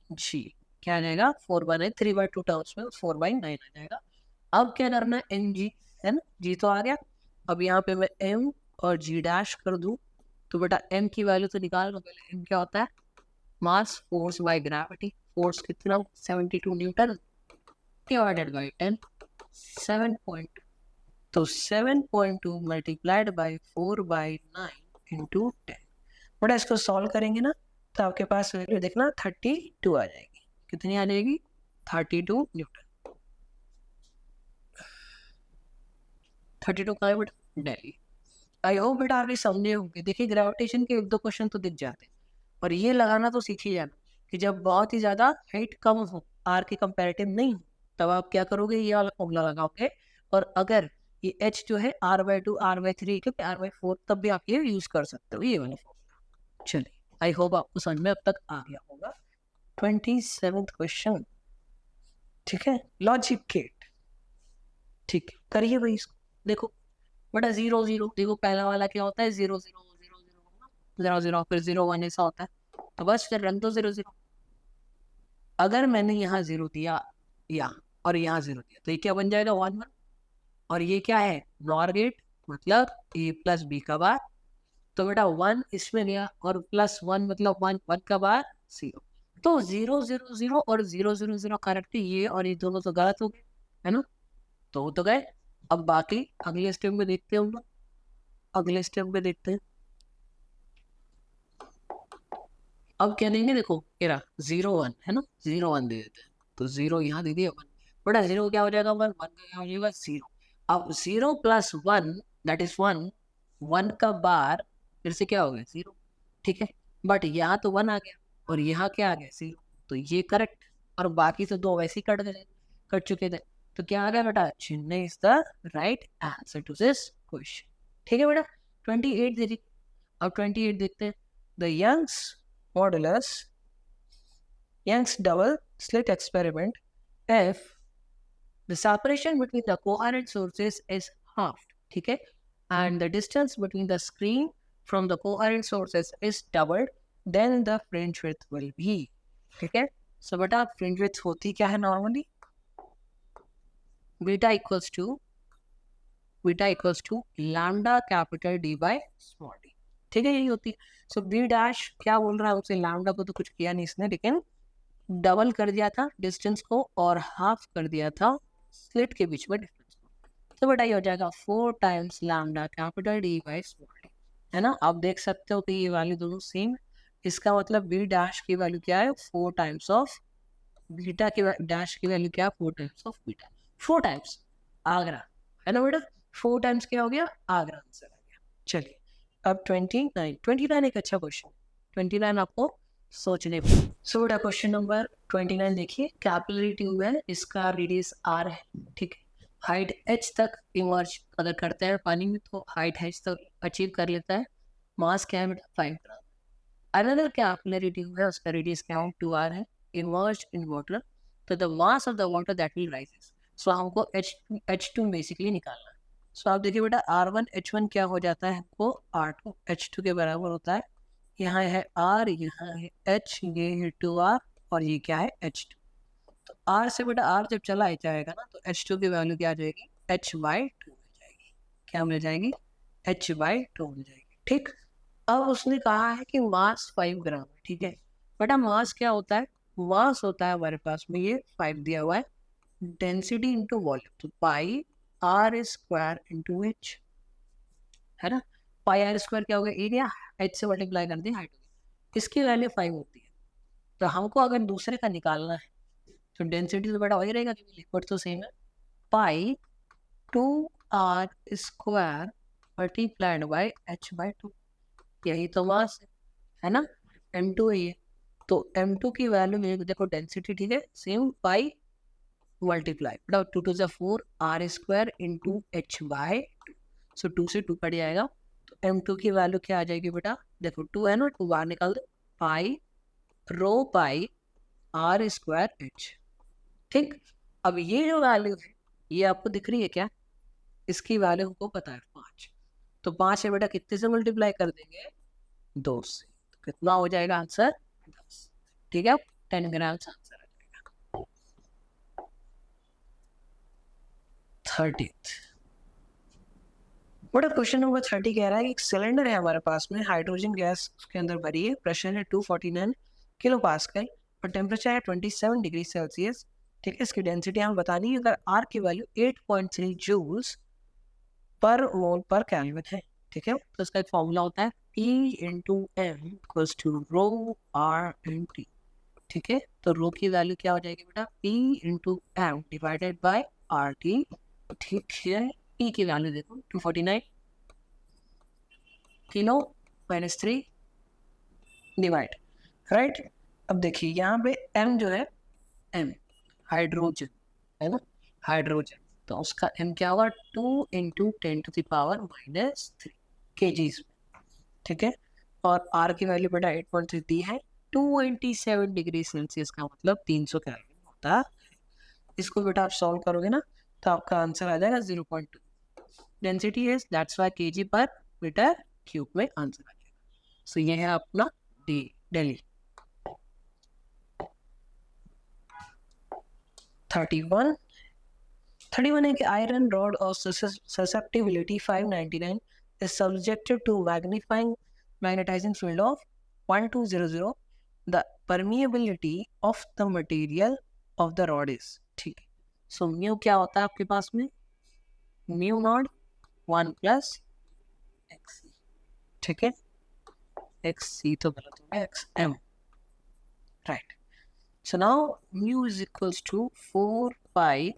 g, क्या आ जाएगा 4/9, 3/2 टर्म्स में 4/9 आ जाएगा। अब क्या करना है एम जी, है ना, जी तो आ गया। अब यहाँ पे मैं m और g डैश कर दूं तो बेटा m की वैल्यू तो निकाल लो पहले। m क्या होता है mass force by gravity, force कितना 72 न्यूटन डिवाइडेड बाय 10, 7.2, तो 7.2 मल्टीप्लाइड बाय 4/9 इंटू 10। बेटा इसको सॉल्व करेंगे ना तो आपके पास वैल्यू देखना 32 आ जाएगी। कितनी आ जाएगी 32 न्यूटन। 32 कहाँ है बेटा दिल्ली। आई होप बेटा आपने समझे होंगे। देखिए ग्रेविटेशन के एक दो क्वेश्चन तो दिख जाते हैं, और ये लगाना तो सीख ही जाना कि जब बहुत ही ज्यादा हाइट कम हो, आर के कंपैरेटिव नहीं हो, तब आप क्या करोगे ये वाला फॉर्मूला लगाओगे। और अगर ये एच जो है r/2 r/3 क्योंकि r/4 तब भी आप ये यूज कर सकते हो ये वाला फॉर्मूला। चलिए आई होप आपको समझ में अब तक आ गया होगा। 27th क्वेश्चन, ठीक है, लॉजिक गेट। ठीक है करिए भाई इसको। देखो बेटा 0 0, देखो पहला वाला क्या होता है 0 0 0 0 0 फिर 0 1 ऐसा होता है, तो बस फिर रन दो 0 0। अगर मैंने यहाँ 0 दिया या और यहाँ 0 दिया तो ये क्या बन जाएगा 1 1, और ये क्या है नॉर गेट, मतलब a प्लस बी का बार। तो बेटा 1 इसमें गया और +1 मतलब 1 1 का बार 0, तो 0 0 0 और 0 0 0 करेक्ट, ये और ये दोनों तो गलत हो गए, है ना, तो वो तो गए। अब बाकी अगले स्टेप में देखते हैं हम लोग, अगले स्टेप में देखते हैं। अब क्या देंगे देखो एरा 0 1 है ना, 0 1 दे देते हैं, तो 0 यहाँ दे दिया 1, बड़ा 0 क्या हो जाएगा 1 1 का क्या हो जाएगा 0। अब 0 + 1 दैट इज 1, 1 का बार फिर से क्या हो गया 0, ठीक है, बट यहाँ तो 1 आ गया और यहाँ क्या आ गया 0, तो ये करेक्ट, और बाकी तो दो वैसे ही कट चुके थे। तो क्या आ गया बेटा Chennai is the right answer to this question. ठीक है बेटा 28 दे दी। अब 28 देखते हैं। The modulus Young's double slit experiment, if the separation between the coherent sources is halved, ठीक है, and the distance between the screen from the coherent sources is doubled, then the fringe width will be, ठीक है। so बेटा fringe width होती क्या है normally beta equals to lambda capital D by small d, ठीक है, यही होती है। सो बी डैश क्या बोल रहा है उसे, लैम्डा को तो कुछ किया नहीं इसने, लेकिन डबल कर दिया था डिस्टेंस को और हाफ कर दिया था स्लिट के बीच में डिफरेंस को, तो बेटा ये हो जाएगा 4 times lambda capital D by small D, है ना। आप देख सकते हो कि ये वैल्यू दोनों सेम, इसका मतलब बी डैश की वैल्यू क्या है 4 टाइम्स ऑफ बीटा की डैश की वैल्यू क्या है 4 times of beta, 4 times Agra, है ना बेटा, 4 टाइम्स क्या हो गया आगरा आंसर आ गया। चलिए अब 29 एक अच्छा क्वेश्चन, 29 आपको सोचने पर। सो बेटा क्वेश्चन नंबर 29 देखिए, कैपिलरी ट्यूब है, इसका रेडियस r है, ठीक है, हाइट h तक इमर्ज अगर करते हैं पानी में तो हाइट h तक अचीव कर लेता है, मास क्या है बेटा 5 ग्राम। अनदर कैपिलरी ट्यूब है, उसका रेडियस क्या है 2r है, इमर्ज इन वाटर, तो the mass of the water that will rises, so हमको H2 बेसिकली निकालना है। सो आप देखिए बेटा R1 H1 क्या हो जाता है हमको R2 H2 के बराबर होता है, यहाँ है R यहाँ है H, ये है 2R और ये क्या है H2, तो R से बेटा R जब चला जाएगा ना तो H2 की वैल्यू क्या आ जाएगी H/2 मिल जाएगी, क्या मिल जाएगी H/2 मिल जाएगी, ठीक। अब उसने कहा है कि मास 5 ग्राम है, ठीक है बेटा, मास क्या होता है, मास होता है हमारे पास में ये 5 दिया हुआ है, डेंसिटी इंटू वॉल्यूम, तो पाई r स्क्वायर इंटू h, है ना, पाई r स्क्वायर क्या हो गया एरिया, h से मल्टीप्लाई कर दिया हाइट, इसकी वैल्यू 5 होती है। तो हमको अगर दूसरे का निकालना है तो डेंसिटी तो बेटा वही रहेगा क्योंकि लिक्विड तो सेम है, पाई 2r square multiplied by h/2, यही तो मास है ना, m2 है ये, तो m2 की वैल्यू में देखो डेंसिटी, ठीक है, सेम पाई मल्टीप्लाई बेटा 2 to the 4 R square into H by 2. So 2 से 2 कट जाएगा तो m2 की वैल्यू क्या आ जाएगी बेटा, देखो 2 है ना, 2 बाहर निकाल दो, पाई रो पाई आर स्क्वायर एच. ठीक, अब ये जो वैल्यू है ये आपको दिख रही है क्या, इसकी वैल्यू हमको पता है 5. तो 5 है बेटा कितने से मल्टीप्लाई कर देंगे, 2 से. तो कितना हो जाएगा आंसर, 10. ठीक है, 10 ग्राम आंसर आ जाएगा. 30th बड़ा क्वेश्चन नंबर 30 कह रहा है कि एक सिलेंडर है हमारे पास में, हाइड्रोजन गैस उसके अंदर भरी है, प्रेशर है 249 किलो पास्कल और टेम्परेचर है 27 डिग्री सेल्सियस. ठीक है, इसकी डेंसिटी हमें बतानी है. अगर आर की वैल्यू 8.3 जूल्स पर मोल पर केल्विन है. ठीक है, तो इसका एक फॉर्मूला होता है P into M equals to rho R in T. ठीक है, तो रो की वैल्यू क्या हो जाएगी बेटा, P into M divided by R T. ठीक है, P की वैल्यू देखो 249 किलो माइनस 3 डिवाइड, राइट. अब देखिए यहाँ पे M जो है, M हाइड्रोजन है ना, हाइड्रोजन, तो उसका M क्या होगा 2 into 10 to the power minus 3 kgs. ठीक है, और R की वैल्यू बेटा 8.3 दी है, 287 डिग्री सेल्सियस का मतलब 300 केल्विन होता है. इसको बेटा आप सॉल्व करोगे ना तो आपका आंसर आ जाएगा 0.2. डेंसिटी है दैट्स वाई केजी पर मीटर क्यूब में आंसर आ जाएगा. सो ये है अपना डी दिल्ली. 31 है कि iron rod of susceptibility 599 is subjected to magnetizing field of 1200. The permeability of the material of the rod is. ठीक है, सो म्यू क्या होता है आपके पास में, म्यू नॉट 1 प्लस एक्स. ठीक है, एक्स सी तो गलत हो गया, X M, right. So now mu is equals to 4 pi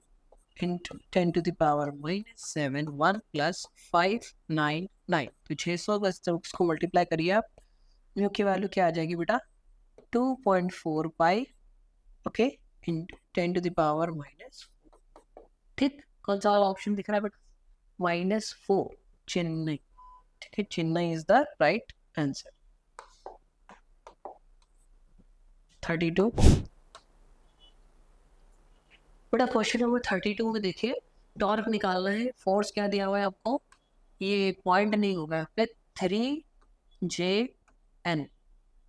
into 10 to the power minus 7 1 plus 599. तो 600 बस तो उसको मल्टीप्लाई करिए आप, म्यू की वैल्यू क्या आ जाएगी बेटा 2.4 pi okay into 10 to the power minus. ठीक, कौन सा वाला ऑप्शन दिख रहा है बेटा, -4 चेन्नई. ठीक है, Chennai is the right answer. 32 बेटा क्वेश्चन नंबर 32 में देखिए टॉर्क निकालना है, फोर्स क्या दिया हुआ है आपको, ये पॉइंट नहीं होगा, 3J N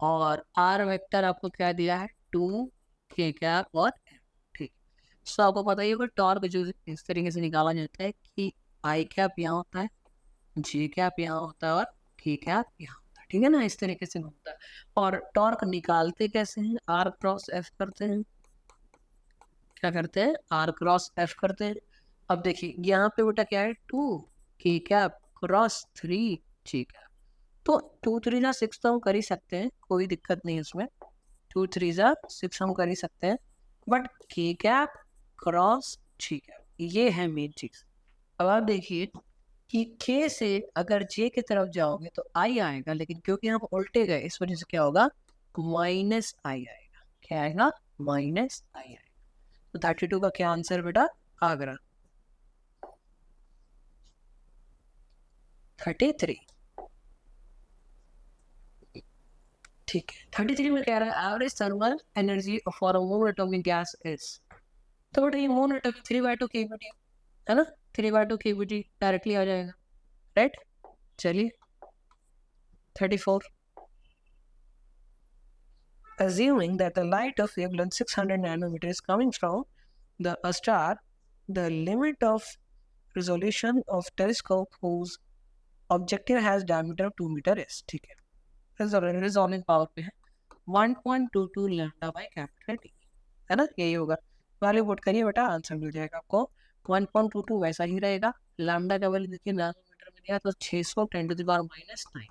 और R वेक्टर आपको क्या दिया है 2K कैप और M. ठीक, सो आपको पता ही होगा टॉर्क जो इस तरीके से निकाला जाता है कि I कैप यहाँ होता है, J कैप यहाँ होता है और K कैप यहाँ होता है. ठीक है ना, इस तरीके से घूमता है. और टॉर्क निकालते कैसे हैं, R क्रॉस F करते हैं. क्या करते हैं, R क्रॉस F करते हैं. अब देखिए यहाँ पे बेटा क्या है 2K cap cross 3J cap. तो 2 3 जा 6 तो हम कर ही सकते हैं, कोई दिक्कत नहीं है उसमें. 2 3 जा 6 हम कर ही सकते हैं, but K cap cross G cap ये है मेन चीज. अब आप देखिए कि K से अगर J की तरफ जाओगे तो I आएगा, लेकिन क्योंकि हम उल्टे गए इस वजह से क्या होगा माइनस I आएगा. क्या आएगा, माइनस I आएगा. तो 32 का क्या आंसर बेटा, आगरा. 33 ठीक है, 33 में कह रहा है average thermal energy for a mole atomic gas is. तो बेटा ये मोल एटॉमिक 3/2 केवीटी है ना, 3/2 केवीटी डायरेक्टली आ जाएगा, राइट. चलिए 34 assuming that the light of wavelength 600 nanometer is coming from a star, the limit of resolution of telescope whose objective has diameter of 2 meter is. ठीक है, रिजोल्विंग पावर पे है 1.22 लैम्डा बाय कैपिटल टी है ना, यही होगा. वैल्यू पुट करिए बेटा, आंसर मिल जाएगा आपको. 1.22 वैसा ही रहेगा, लैम्डा का वैल्यू देखिए नैनोमीटर में दिया तो 600 10 to the power minus 9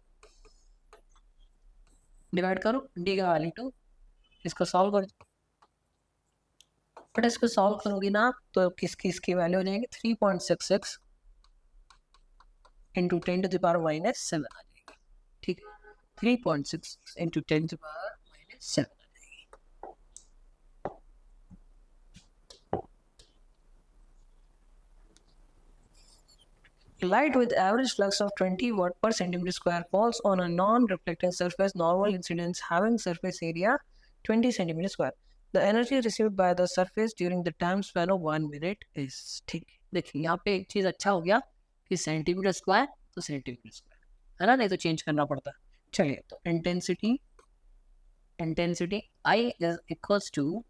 divide करो डी का वैल्यू 2. इसको सॉल्व करो बट इसको सॉल्व करोगे ना तो किसकी वैल्यू हो जाएगी 3.66 into 10 to the power minus 7 आ जाएगी. ठीक है, 3.66 into 10 to the power minus 7 आ जाएगी. Light with average flux of 20 watt per centimeter square falls on a non-reflecting surface, normal incidence having surface area 20 centimeter square. The energy received by the surface during the time span of 1 minute is. ठीक, देखिए यहाँ पे एक चीज अच्छा हो गया कि सेंटीमीटर स्क्वायर तो सेंटीमीटर स्क्वायर है ना, नहीं तो चेंज करना पड़ता। चलिए, तो intensity I is equals to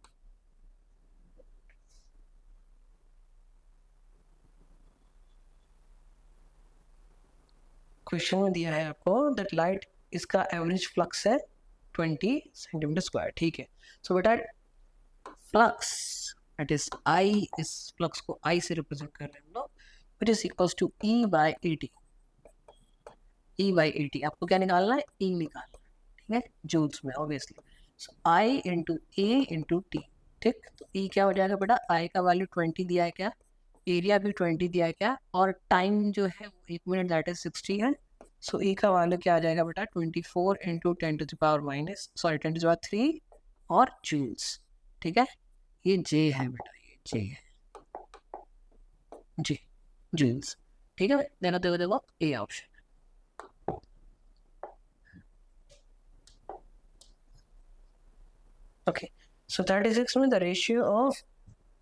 question में दिया है आपको दैट लाइट इसका एवरेज फ्लक्स है 20 सेंटीमीटर स्क्वायर। ठीक है, सो बेटा फ्लक्स दैट इज आई, इस फ्लक्स को आई से रिप्रेजेंट कर रहे हैं हम लोग, it is equals to E by A T. E by A T आपको क्या निकालना है, ई निकालना है, ठीक है, जूल्स में ऑब्वियसली। सो आई इंटू ए इंटू टी। ठीक, तो ई क्या हो जाएगा बेटा, आई का वैल्यू 20 दिया है क्या, एरिया भी 20 दिया है क्या, और टाइम जो है वो 1 मिनट दैट इज 60 है। सो ई का वैल्यू क्या आ जाएगा बेटा, 24 into 10 to the power minus 10 to the power 3 और जूल्स। ठीक है, ये जे है बेटा, ये जे है, जी जूल्स। ठीक है, देखो देखो देखो ए ऑप्शन। Okay, so 36 में the ratio of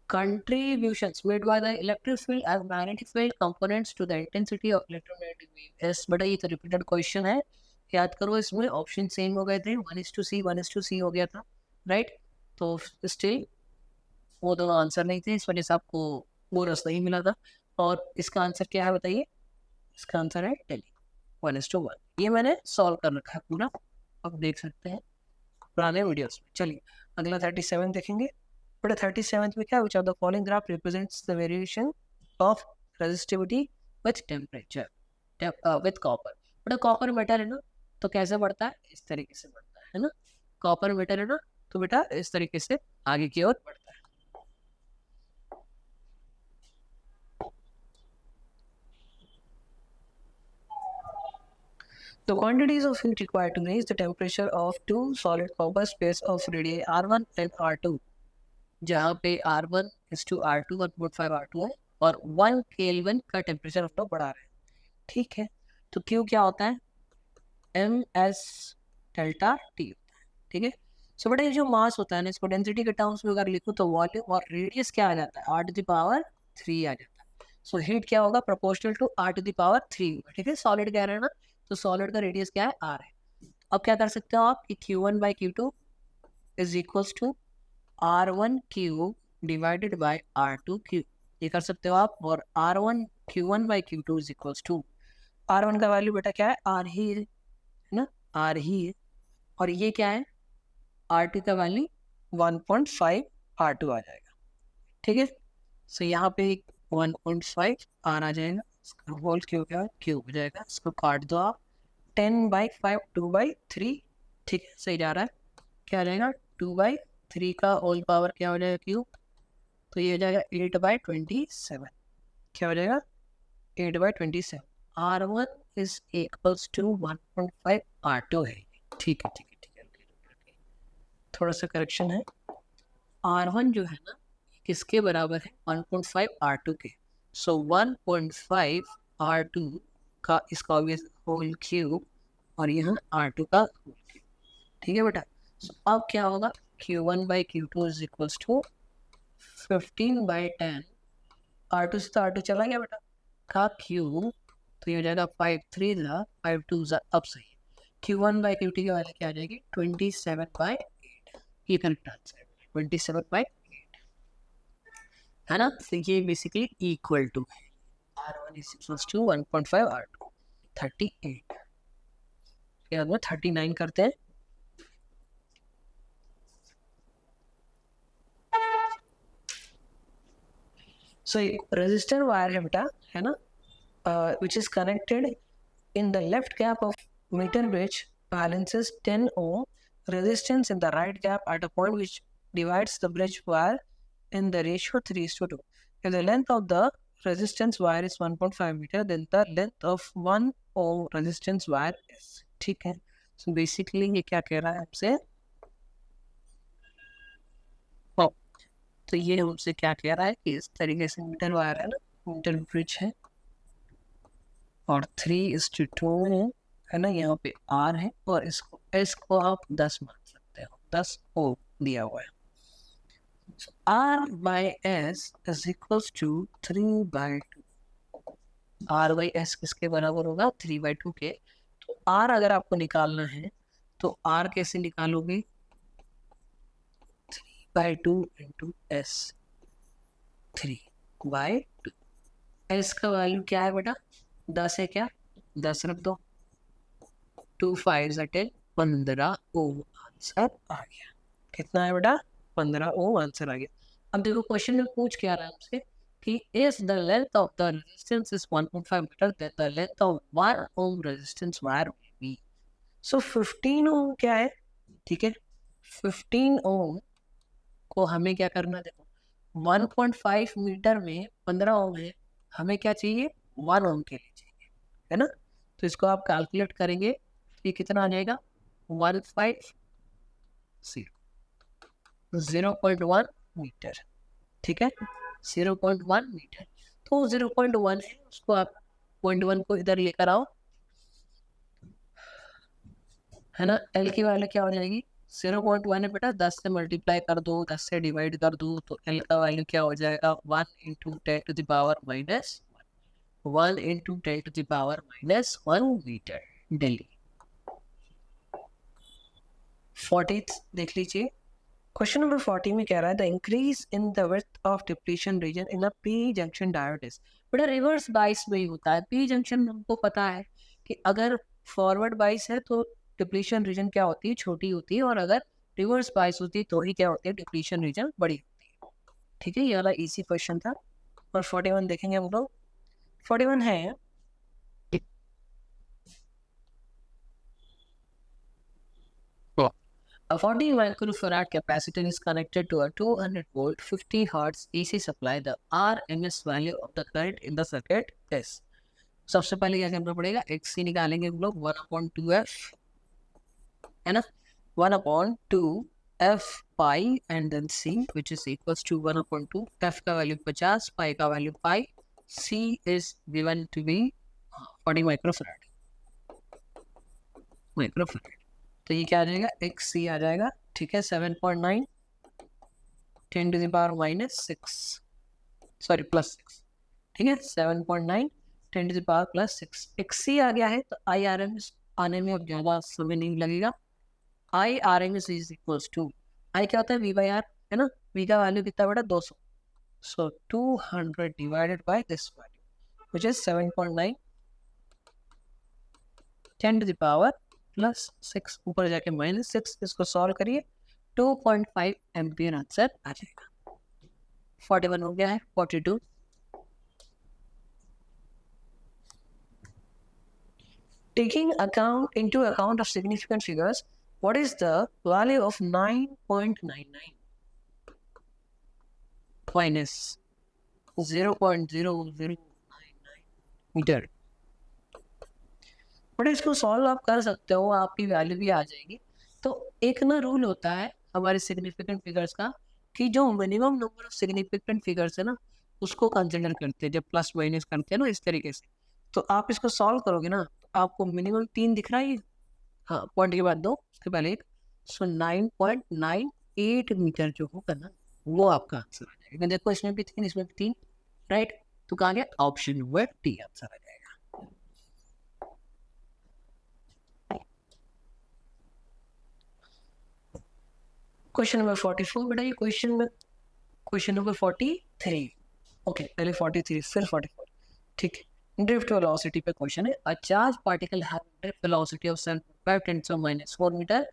contributions made by the electric field and magnetic field components to the intensity of electromagnetic wave is। बड़ा ये तो रिपीटेड क्वेश्चन है, याद करो, इसमें ऑप्शन सेम हो गए थे, 1:c 1:c हो गया था, राइट। तो स्टिल वो दोनों आंसर नहीं थे, इस वजह से आपको बोनस नहीं मिला था। और इसका आंसर क्या है बताइए, इसका आंसर है टेली 1:1। ये मैंने सॉल्व कर रखा है पूरा, आप देख सकते हैं पुराने वीडियोस में। चलिए अगला 37 देखेंगे। बट 37 में क्या, which of the following graph represents the variation of resistivity with temperature with copper. But copper metal है ना, तो कैसे बढ़ता है, इस तरीके से बढ़ता है ना, कॉपर मेटल है ना, तो बेटा इस तरीके से आगे की ओर बढ़ता है। The quantities of heat required to raise the temperature of two solid copper pairs of radii R1 and R2, जहाँ पे R1 is to R2 1.5 R2 है और 1 केल्विन का टेम्परेचर हम लोग बढ़ा रहे हैं। ठीक है, तो Q क्या होता है, MS डेल्टा T होता है। ठीक है, सो बेटा ये जो मास होता है ना, इसको डेंसिटी के टर्म्स में अगर लिखूँ तो वॉल्यूम और रेडियस क्या आ जाता है, R to the power 3 आ जाता है। सो हीट क्या होगा, proportional to R to the power 3। ठीक है, सॉलिड कह रहे हैं ना, तो सॉलिड का रेडियस क्या है, R है। अब क्या कर सकते हो आप कि Q1 by Q2 is equals to R1 Q divided by R2 Q, ये कर सकते हो आप। और R1 Q1 by Q2 is equals to, R1 का वैल्यू बेटा क्या है, R ही है ना, R ही है, और ये क्या है, R2 का वैल्यू 1.5 R2 आ जाएगा। ठीक है, सो यहाँ पे 1.5 R आ जाएगा, होल क्यूब हो जाएगा, इसको काट दो आप, 10/5 2/3। ठीक है, सही जा रहा है, क्या आ जाएगा 2/3 का होल पावर क्या हो जाएगा क्यूब, तो ये हो जाएगा 8/27। क्या हो जाएगा 8/27। R1 is equals to 1.5 R2 है। ठीक है ठीक है ठीक है, थोड़ा सा करेक्शन है, R1 जो है ना किसके बराबर है, 1.5 R2 के। सो 1.5 R2 का इसका होल क्यूब और यहाँ R2 का होल क्यूब। ठीक है बेटा, सो अब क्या होगा, Q1 by Q2 is equals to 15/10। R2 से तो R2 चला गया बेटा का क्यूब, तो ये हो जाएगा 5 3 5 2 अब सही। Q1 by Q2 की वैल्यू क्या आ जाएगी, 27/8। ये करेक्ट आंसर है, 27/8 है ना। तो ये basically equal to R1 is equals to 1.5 R2 38। फिर हम 39 करते हैं। सो रेजिस्टर वायर है बेटा, है ना, which is connected in the left gap of meter bridge balances 10 ohm resistance in the right gap at a point which divides the bridge wire in the ratio 3:2. If the length of the resistance wire is 1.5 meter, then the length of 1 ohm resistance wire is। ठीक है, so basically ये क्या कह रहा है आपसे, तो ये हमसे क्या कह रहा है कि इस तरीके से मीटर वायर है ना, मीटर ब्रिज है, और 3:2 है ना, यहाँ पे R है और इसको आप 10 मान सकते हो, 10 O दिया हुआ है। So, R/S is equals to 3/2। R/S किसके बराबर होगा? 3/2 के। तो R अगर आपको निकालना है तो R कैसे निकालोगे? 3/2 इंटू S, 3/2। S का वैल्यू क्या है बेटा? 10 है क्या? 10 रख दो, 2 5 10, 15 O आंसर आ गया। कितना है बेटा? 15 O आंसर आ गया। अब देखो क्वेश्चन में पूछ क्या रहा है हमसे कि is the length of the resistance is 1.5 metre then the length of 1 ohm resistance wire be. So 15 ohm क्या है? ठीक है, 15 ओम को हमें क्या करना है? देखो 1.5 मीटर में 15 ओम है, हमें क्या चाहिए? 1 ओम के लिए चाहिए, है ना। तो इसको आप कैलकुलेट करेंगे तो ये कितना आ जाएगा? 0.1 मीटर, ठीक है, 0.1 मीटर। तो 0.1 है, उसको आप 0.1 को इधर लेकर आओ, है ना। एल की वैल्यू क्या हो जाएगी? 0.1 है बेटा, 10 से मल्टीप्लाई कर दो, 10 से डिवाइड कर दो, तो एल का वैल्यू क्या हो जाएगा? 1 into 10⁻⁻1, 1 into 10⁻⁻1 metre daily. 40th देख लीजिए, क्वेश्चन नंबर 40 में कह रहा है the increase in the width of depletion region in a P junction diode is. बेटा रिवर्स बाइस में ही होता है। पी जंक्शन हमको पता है कि अगर फॉरवर्ड बाइस है तो डिप्लीशन रीजन क्या होती है? छोटी होती है, और अगर रिवर्स बाइस होती है तो ही क्या होती है? डिप्लीशन रीजन बड़ी होती है। ठीक है, ये वाला इजी क्वेश्चन था। और 41 देखेंगे हम लोग। 41 है a 40 microfarad capacitor is connected to a 200 volt 50 hertz AC supply. The RMS value of the current in the circuit is। सबसे पहले क्या करना पड़ेगा? XC निकालेंगे हम लोग, 1/2F, है ना, 1/2F pi and then C which is equals to 1/2। F का वैल्यू 50, पाई का वैल्यू pi, C is given to be 40 microfarad. तो ये क्या आ जाएगा? XC आ जाएगा, ठीक है, 7.9 10⁻⁻6, सॉरी +6, ठीक है, 7.9 10⁻+6। XC आ गया है तो IRMS आने में अब ज़्यादा समय नहीं लगेगा। IRMS इज इक्वल्स टू, आई क्या होता है? V/R, है ना। V का वैल्यू कितना बेटा? 200। सो 200 divided by this value which is 7.9 10⁻+6, ऊपर जाके -6, इसको सॉल्व करिए, 2.5 एम्पियर आंसर आ जाएगा। 41 हो गया है। 42 taking into account of significant figures, what is the value of 9.99 minus 0.0099 metre? But इसको सॉल्व आप कर सकते हो, आपकी वैल्यू भी आ जाएगी। तो एक ना रूल होता है हमारे सिग्निफिकेंट फिगर्स का कि जो minimum number of significant figures है ना, उसको कंसिडर करते हैं जब प्लस माइनस करते हैं ना, इस तरीके से। तो आप इसको सॉल्व करोगे ना, आपको मिनिमम 3 दिख रहा है, हाँ, पॉइंट के बाद 2, उसके पहले 1। सो 9.98 मीटर जो होगा ना, वो आपका आंसर आ जाएगा। देखो इसमें भी 3, इसमें भी 3, राइट। तो कहाँ गया? ऑप्शन नंबर डी आंसर आ जाएगा। क्वेश्चन नंबर 44 बेटा, ये क्वेश्चन नंबर 43। ओके, पहले 43 फिर 44, ठीक है। ड्रिफ्ट वेलोसिटी पे क्वेश्चन है। A charge particle have drift velocity of 7.5 10⁻⁻4 metre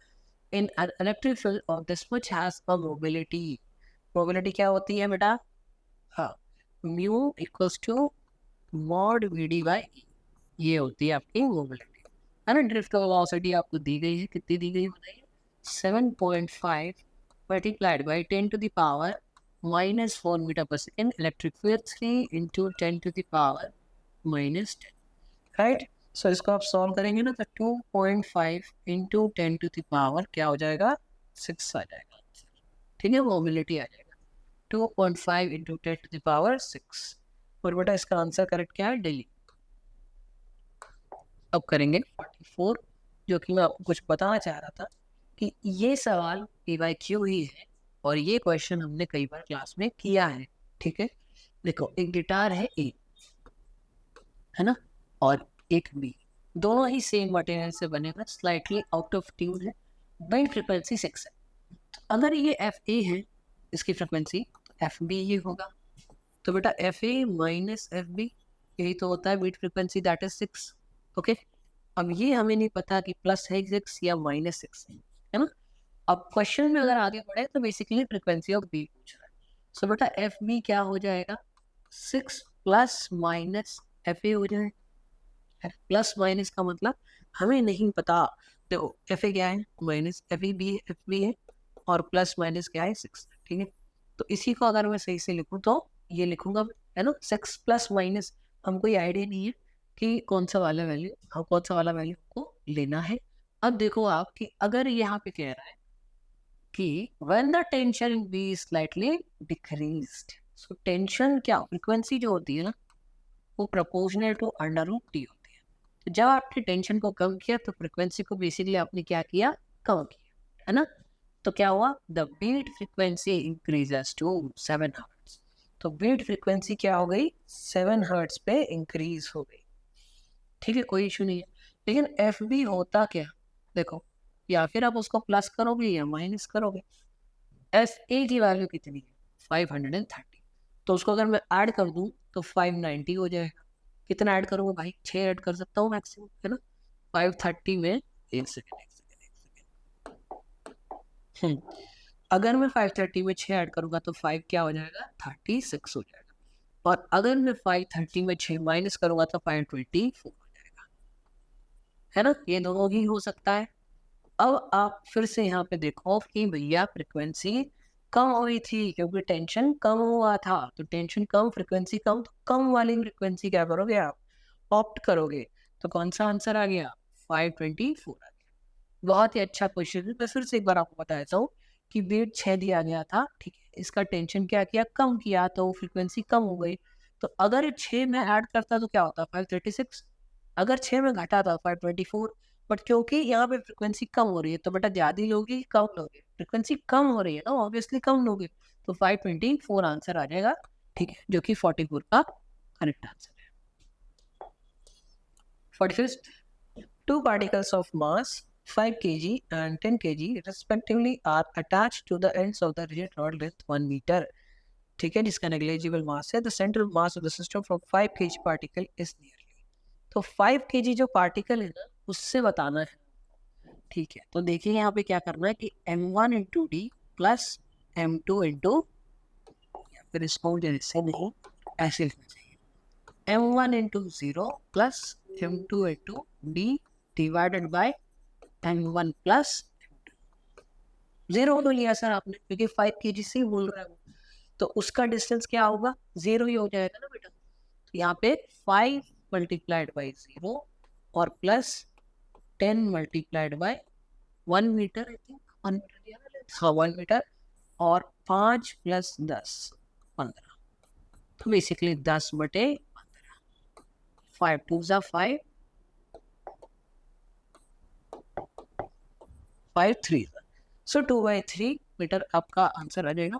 in an electric field of this much has a mobility. Mobility क्या होती है बेटा? हाँ, mu equals to mod VD by E, ये होती है आपकी मोबिलिटी, है ना। ड्रिफ्ट वेलोसिटी आपको दी गई है, कितनी दी गई है बताइए? 7.5 multiplied by 10 to the power -4 meter per second, electric field 3 into 10 to the power -10, right. So इसको आप सॉल्व करेंगे ना, तो 2.5 into 10 to the power क्या हो जाएगा? 6 आ जाएगा, ठीक है, मोबिलिटी आ जाएगा 2.5 into 10 to the power 6। और बेटा इसका आंसर करेक्ट क्या है? डेली। अब करेंगे 44, जो कि मैं आपको कुछ बताना चाह रहा था कि ये सवाल PYQ ही है और ये क्वेश्चन हमने कई बार क्लास में किया है। ठीक है, देखो एक गिटार है A, है ना, और एक B, दोनों ही सेम मटेरियल से बने हुए, स्लाइटली आउट ऑफ ट्यून है, बैंड फ्रिक्वेंसी 6 है। अगर ये FA है इसकी फ्रिक्वेंसी, तो FB ये होगा। तो बेटा FA माइनस FB यही तो होता है beat frequency, that is 6। Okay, अब ये हमें नहीं पता कि प्लस है 6 या माइनस 6 है ना। अब क्वेश्चन में अगर आगे बढ़े तो बेसिकली फ्रिक्वेंसी ऑफ बी पूछ रहा है। सो बेटा FB क्या हो जाएगा, 6 प्लस माइनस FA हो जाएगा। प्लस माइनस का मतलब हमें नहीं पता। देखो FA क्या है, माइनस FB है, और प्लस माइनस क्या है 6। ठीक है, तो इसी को अगर मैं सही से लिखूँ तो ये लिखूंगा, है ना, 6 प्लस माइनस। हमको कोई आइडिया नहीं है कि कौन सा वाला वैल्यू को लेना है। अब देखो आप कि अगर यहाँ पे कह रहा है कि when the tension in B is slightly decreased, so tension क्या, फ्रीक्वेंसी जो होती है ना, वो proportional to under root T होती है। तो जब आपने टेंशन को कम किया तो फ्रीक्वेंसी को बेसिकली आपने क्या किया, कम किया, है ना। तो क्या हुआ, the beat frequency increases to 7 hertz. तो बीट फ्रीक्वेंसी क्या हो गई, 7 हर्ट्ज पे इंक्रीज हो गई। ठीक है, कोई इशू नहीं है। लेकिन FB होता क्या, देखो, या फिर आप उसको प्लस करोगे या माइनस करोगे। FA की वैल्यू कितनी है, 530। तो उसको अगर मैं ऐड कर दूं तो 590 हो जाएगा। कितना ऐड करूंगा भाई, 6 ऐड कर सकता हूँ मैक्सिमम, है ना। 530 में एक सेकेंड अगर मैं 530 में 6 ऐड करूंगा तो 5 क्या हो जाएगा, 36 हो जाएगा। और अगर मैं 530 में 6 माइनस करूंगा तो 524 हो जाएगा, है ना। ये दोनों ही हो सकता है। अब आप फिर से यहाँ पे देखो कि भैया फ्रिक्वेंसी कम हुई थी क्योंकि टेंशन कम हुआ था। तो टेंशन कम, फ्रिक्वेंसी कम, तो कम वाली फ्रिक्वेंसी क्या करोगे आप, ऑप्ट करोगे। तो कौन सा आंसर आ गया, 524 आ गया। बहुत ही अच्छा क्वेश्चन है। मैं फिर से एक बार आपको बताता हूँ कि वेट 6 दिया गया था, ठीक है, इसका टेंशन क्या किया, कम किया, तो फ्रिक्वेंसी कम हो गई। तो अगर 6 में ऐड करता तो क्या होता, 536। अगर 6 में घटा था 524। बट क्योंकि यहाँ पे फ्रिक्वेंसी कम हो रही है तो बेटा ज़्यादा लोगे कि कम लोगे, फ्रिक्वेंसी कम हो रही है ना, ऑब्वियसली कम लोगे। तो 524 आंसर आ जाएगा, ठीक है, जो कि 44 का करेक्ट आंसर है। 45th, two particles of mass 5 kg and 10 kg respectively are attached to the ends of the rigid rod length 1 meter, ठीक है, जिसका negligible mass है। The central mass of the system from 5 kg particle is nearly, तो 5 kg जो पार्टिकल है ना उससे बताना है। ठीक है, तो देखिए यहाँ पे क्या करना है कि m1 into D plus m2 into, या फिर इसको जैसे नहीं ऐसे लिखना चाहिए, m1 into 0 plus m2 into D divided by m1 plus 0 तो लिया सर आपने क्योंकि 5 kg से ही बोल रहा है वो, तो उसका डिस्टेंस क्या होगा, 0 ही हो जाएगा ना बेटा। तो यहाँ पे 5 मल्टीप्लाइड बाई 0 और plus 10 multiplied by 1 metre, I think 1 metre, हाँ 1 मीटर, और 5 प्लस 10 15। तो बेसिकली 10/15, 5 2 जा 5, 5 3, सो 2/3 मीटर आपका आंसर आ जाएगा।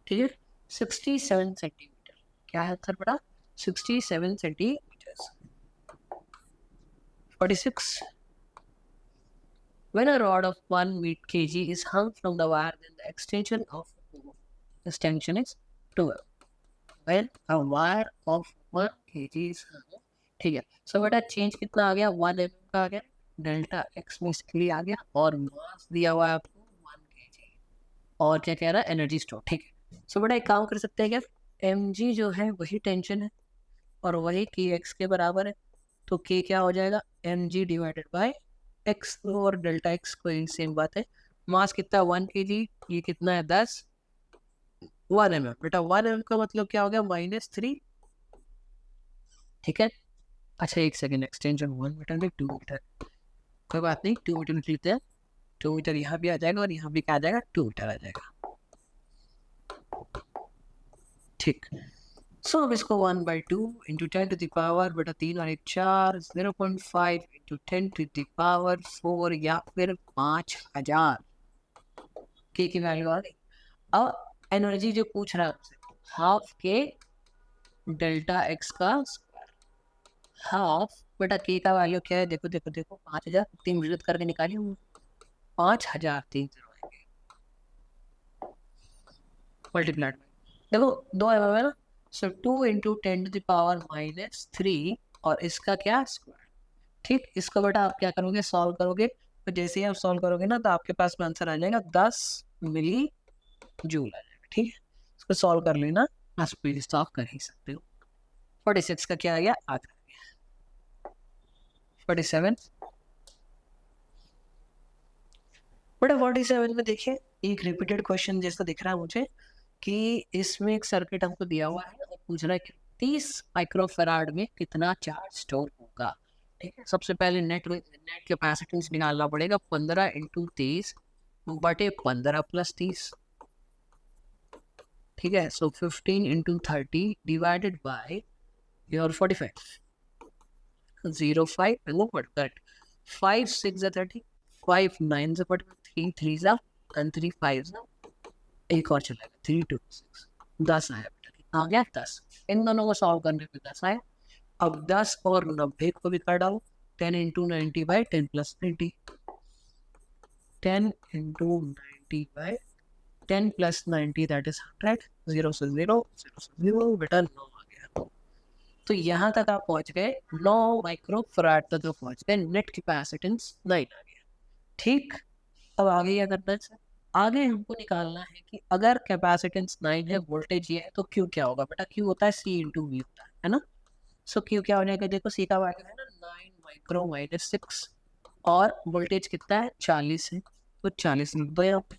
ठीक है, 67 सेंटीमीटर, क्या है आंसर बेटा, 67 centimetre. 46, when a rod of 1 kg is hung from the wire, then the extension is 12. When a wire of 1 kg is hung, ठीक है, सो बेटा चेंज कितना आ गया, 1 mm का आ गया, डेल्टा एक्स बेसिकली आ गया, और मास दिया हुआ है आपको 1 kg, और क्या कह रहा है, एनर्जी स्टोर। ठीक है, सो बेटा एक काम कर सकते हैं क्या, mg जो है वही टेंशन है और वही की एक्स के बराबर है, तो k क्या हो जाएगा, mg डिवाइडेड बाय x, और डेल्टा x कोई सेम बात है। मास कितना 1 kg, ये कितना है 10, 1 mm, बेटा 1 mm का मतलब क्या हो गया, -3। ठीक है, अच्छा एक सेकेंड, एक्सटेंशन 1 मीटर में 2 मीटर, कोई बात नहीं, 2 मीटर लिख लेते हैं। 2 मीटर यहाँ भी आ जाएगा और यहाँ भी क्या आ जाएगा, 2 मीटर आ जाएगा। ठीक, सो अब इसको 1/2 इंटू 10⁴ बटा 3 और 1 4 0.5 इंटू 10⁴ या फिर 5000 के की वैल्यू आ गई। अब एनर्जी जो पूछ रहा है आपसे, हाफ के डेल्टा एक्स का हाफ बटा के का वैल्यू क्या है, देखो देखो देखो 5000 तीन मिनट करके निकालिए, 5300 मल्टीप्लाइड देखो 2 है ना, सो 2 इंटू 10⁻³ और इसका क्या स्क्वायर। ठीक, इसको बेटा आप क्या करोगे, सॉल्व करोगे, तो जैसे ही आप सॉल्व करोगे ना तो आपके पास में आंसर आ जाएगा 10 मिली जूल आ जाएगा। ठीक है, इसको सॉल्व कर लेना, आप स्पीड स्टॉप कर ही सकते हो। 46 का क्या आ गया, आ गया 47। बेटा 47 में देखिए एक रिपीटेड क्वेश्चन जैसा दिख रहा है मुझे कि इसमें एक सर्किट हमको दिया हुआ है और पूछ रहा है कि 30 माइक्रोफैराड में कितना चार्ज स्टोर होगा। ठीक है, सबसे पहले नेट कैपेसिटेंस निकालना पड़ेगा, 15 इंटू 30 बटे 15 प्लस 30। ठीक है, सो 15 इंटू 30 डिवाइडेड बाय योर 45 05 वो पढ़ करेक्ट 5 6 30 5 9 से पढ़ 3 3 सा and 3 5 सा एक और चलेगा 3 2 6 10 आया बेटा, आ गया 10। इन दोनों को सॉल्व करने पे 10 आया। अब 10 और 90 को भी कर डालो, 10 into 90 by 10 plus 90, 10 into 90 by 10 plus 90 that is 100, 0 से 0 0 से 0 बेटा 9 आ गया। तो यहाँ तक आप पहुँच गए, 9 माइक्रोफैराड तक आप पहुँच गए, नेट कैपेसिटेंस 9 आ गया। ठीक, अब आगे क्या करना है, आगे हमको निकालना है कि अगर कैपेसिटेंस 9 है, वोल्टेज ये है, तो क्यू क्या होगा बेटा, क्यू होता है सी इंटू वी होता है ना। सो क्यू क्या हो जाएगा, देखो सी का वैल्यू है ना 9 माइक्रो माइनस 6 और वोल्टेज कितना है 40 है, तो 40 लिख दो यहाँ पे,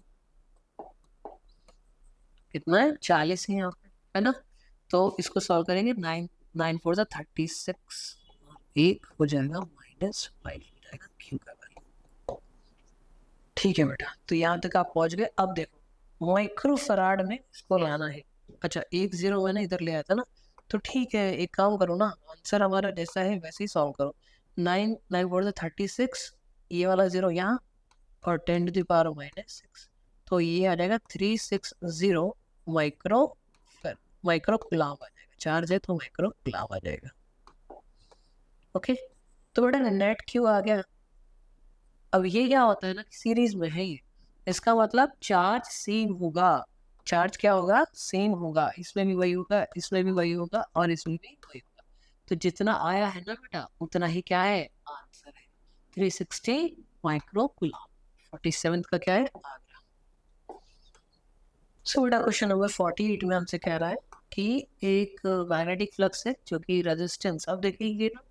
कितना है 40 है यहाँ पे, है ना। तो इसको सॉल्व करेंगे, 9 9 4 सा 36 एक हो जाएगा -5 हो जाएगा क्यू का वैल्यू। ठीक है बेटा, तो यहाँ तक आप पहुंच गए। अब देखो माइक्रोफैराड में इसको लाना है। अच्छा 1 0 मैंने इधर ले आया था ना, तो ठीक है एक काम करो ना, आंसर हमारा जैसा है वैसे ही सॉल्व करो। 9 9 4 से 36, ये वाला 0 यहाँ और 10⁻⁻6, तो ये आ जाएगा 360 माइक्रो माइक्रो कुलाम आ जाएगा, चार्ज है तो माइक्रो कुलाम आ जाएगा। ओके, तो बेटा नेट क्यू आ गया। अब ये क्या होता है ना, सीरीज में है ये, इसका मतलब चार्ज सेम होगा, चार्ज क्या होगा, सेम होगा, इसमें भी वही होगा, इसमें भी वही होगा और इसमें भी वही होगा। तो जितना आया है ना बेटा उतना ही क्या है, आंसर है 360 माइक्रो कूलम। 47 का क्या है, आ गया। सो बेटा क्वेश्चन नंबर 48 में हमसे कह रहा है कि एक मैग्नेटिक फ्लक्स है जो कि रेजिस्टेंस, अब देखिए ना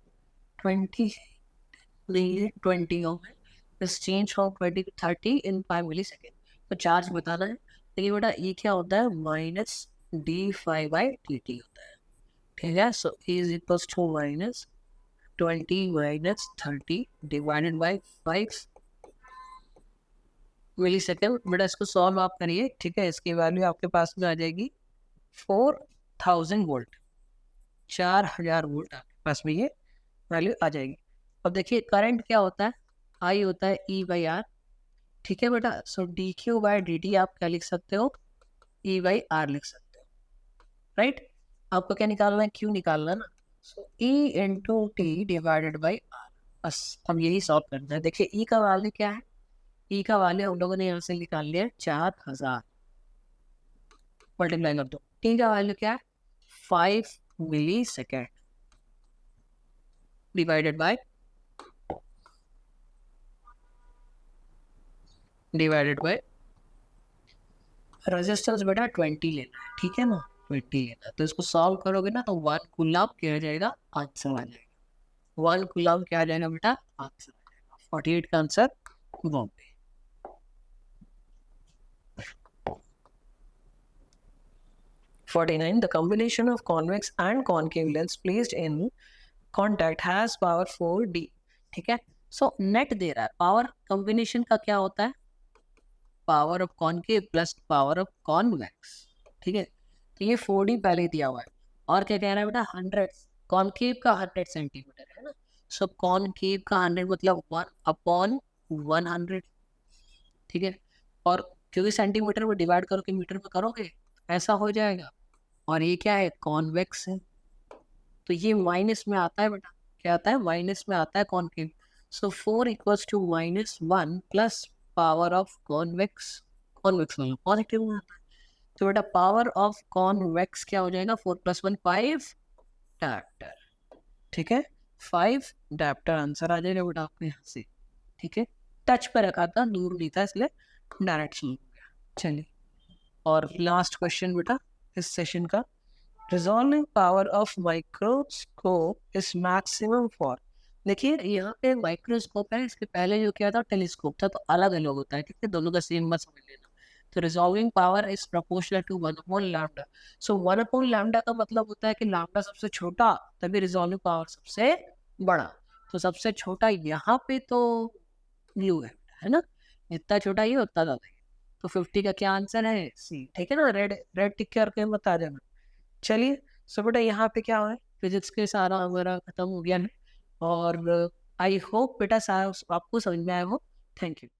20 नहीं है 20 ओम है, change from 20 to 30 in 5 millisecond. तो चार्ज बताना है, देखिए बेटा ये क्या होता है, -d∅dt होता है। ठीक है, so is equals to -20 - 30 divided by 5 millisecond. बेटा इसको सॉल्व आप करिए, ठीक है, इसकी वैल्यू आपके पास में आ जाएगी 4000 वोल्ट, 4000 वोल्ट आपके पास में ये वैल्यू आ जाएगी। अब देखिए करंट क्या होता है, आई होता है E/R। ठीक है बेटा, सो dq/dt आप क्या लिख सकते हो, E/R लिख सकते हो, राइट। आपको क्या निकालना है, Q निकालना है ना, सो E into T divided by R, बस हम यही सॉल्व करना है। देखिए E का वैल्यू क्या है, E का वैल्यू हम लोगों ने यहाँ से निकाल लिया 4000, मल्टीप्लाई कर दो। T का वैल्यू क्या है 5 मिली सेकेंड डिवाइडेड बाय रेजिस्टेंस बेटा 20 लेना है, ठीक है ना, 20 लेना है। तो इसको सॉल्व करोगे ना तो 1 कूलम क्या आ जाएगा, आंसर आ जाएगा। 1 कूलम क्या आ जाएगा बेटा, आंसर आ जाएगा। 48 का answer Bombay. 49 the combination of convex and concave lens placed in contact has power 4d। ठीक है, सो नेट दे रहा है, पावर कॉम्बिनेशन का क्या होता है, power of concave plus power of convex. ठीक है, तो ये 4d पहले दिया हुआ है और क्या कह रहा है बेटा 100, कॉनकेव का 100 सेंटीमीटर है ना, सो कॉनकेव का 100 मतलब 1/100, ठीक है। और क्योंकि सेंटीमीटर में डिवाइड करो कि मीटर में करोगे ऐसा हो जाएगा। और ये क्या है, कॉन्वेक्स है, तो ये माइनस में आता है बेटा, क्या आता है, माइनस में आता है concave. So 4 equals to -1 plus power of convex, convex मतलब पॉजिटिव में आता है, तो बेटा पावर ऑफ कॉन्वेक्स क्या हो जाएगा, 4 + 1 5 डायप्टर, ठीक है, 5 डायप्टर आंसर आ जाएगा बेटा आपके यहाँ से, ठीक है। टच पे रखा था, दूर नहीं था, इसलिए डायरेक्ट सॉल्व हो गया। चलिए, और लास्ट क्वेश्चन बेटा इस सेशन का, resolving power of microscope is maximum for, देखिए यहाँ पे माइक्रोस्कोप है, इसके पहले जो किया था टेलीस्कोप था, तो अलग अलग होता है, ठीक है, दोनों का सेम मत समझ लेना। तो resolving power is proportional to 1/λ, so 1/λ का मतलब होता है कि लैम्डा सबसे छोटा तभी रिजॉल्विंग पावर सबसे बड़ा, तो सबसे छोटा यहाँ पे तो ब्लू है ना, जितना छोटा ये उतना ज़्यादा है, तो 50 का क्या आंसर है, सी, ठीक है ना, रेड रेड टिक करके बता देना। चलिए, सो बेटा यहाँ पे क्या है, फिजिक्स के सारा हमारा खत्म हो गया है, और आई होप बेटा सारा आपको समझ में आया हो। Thank you.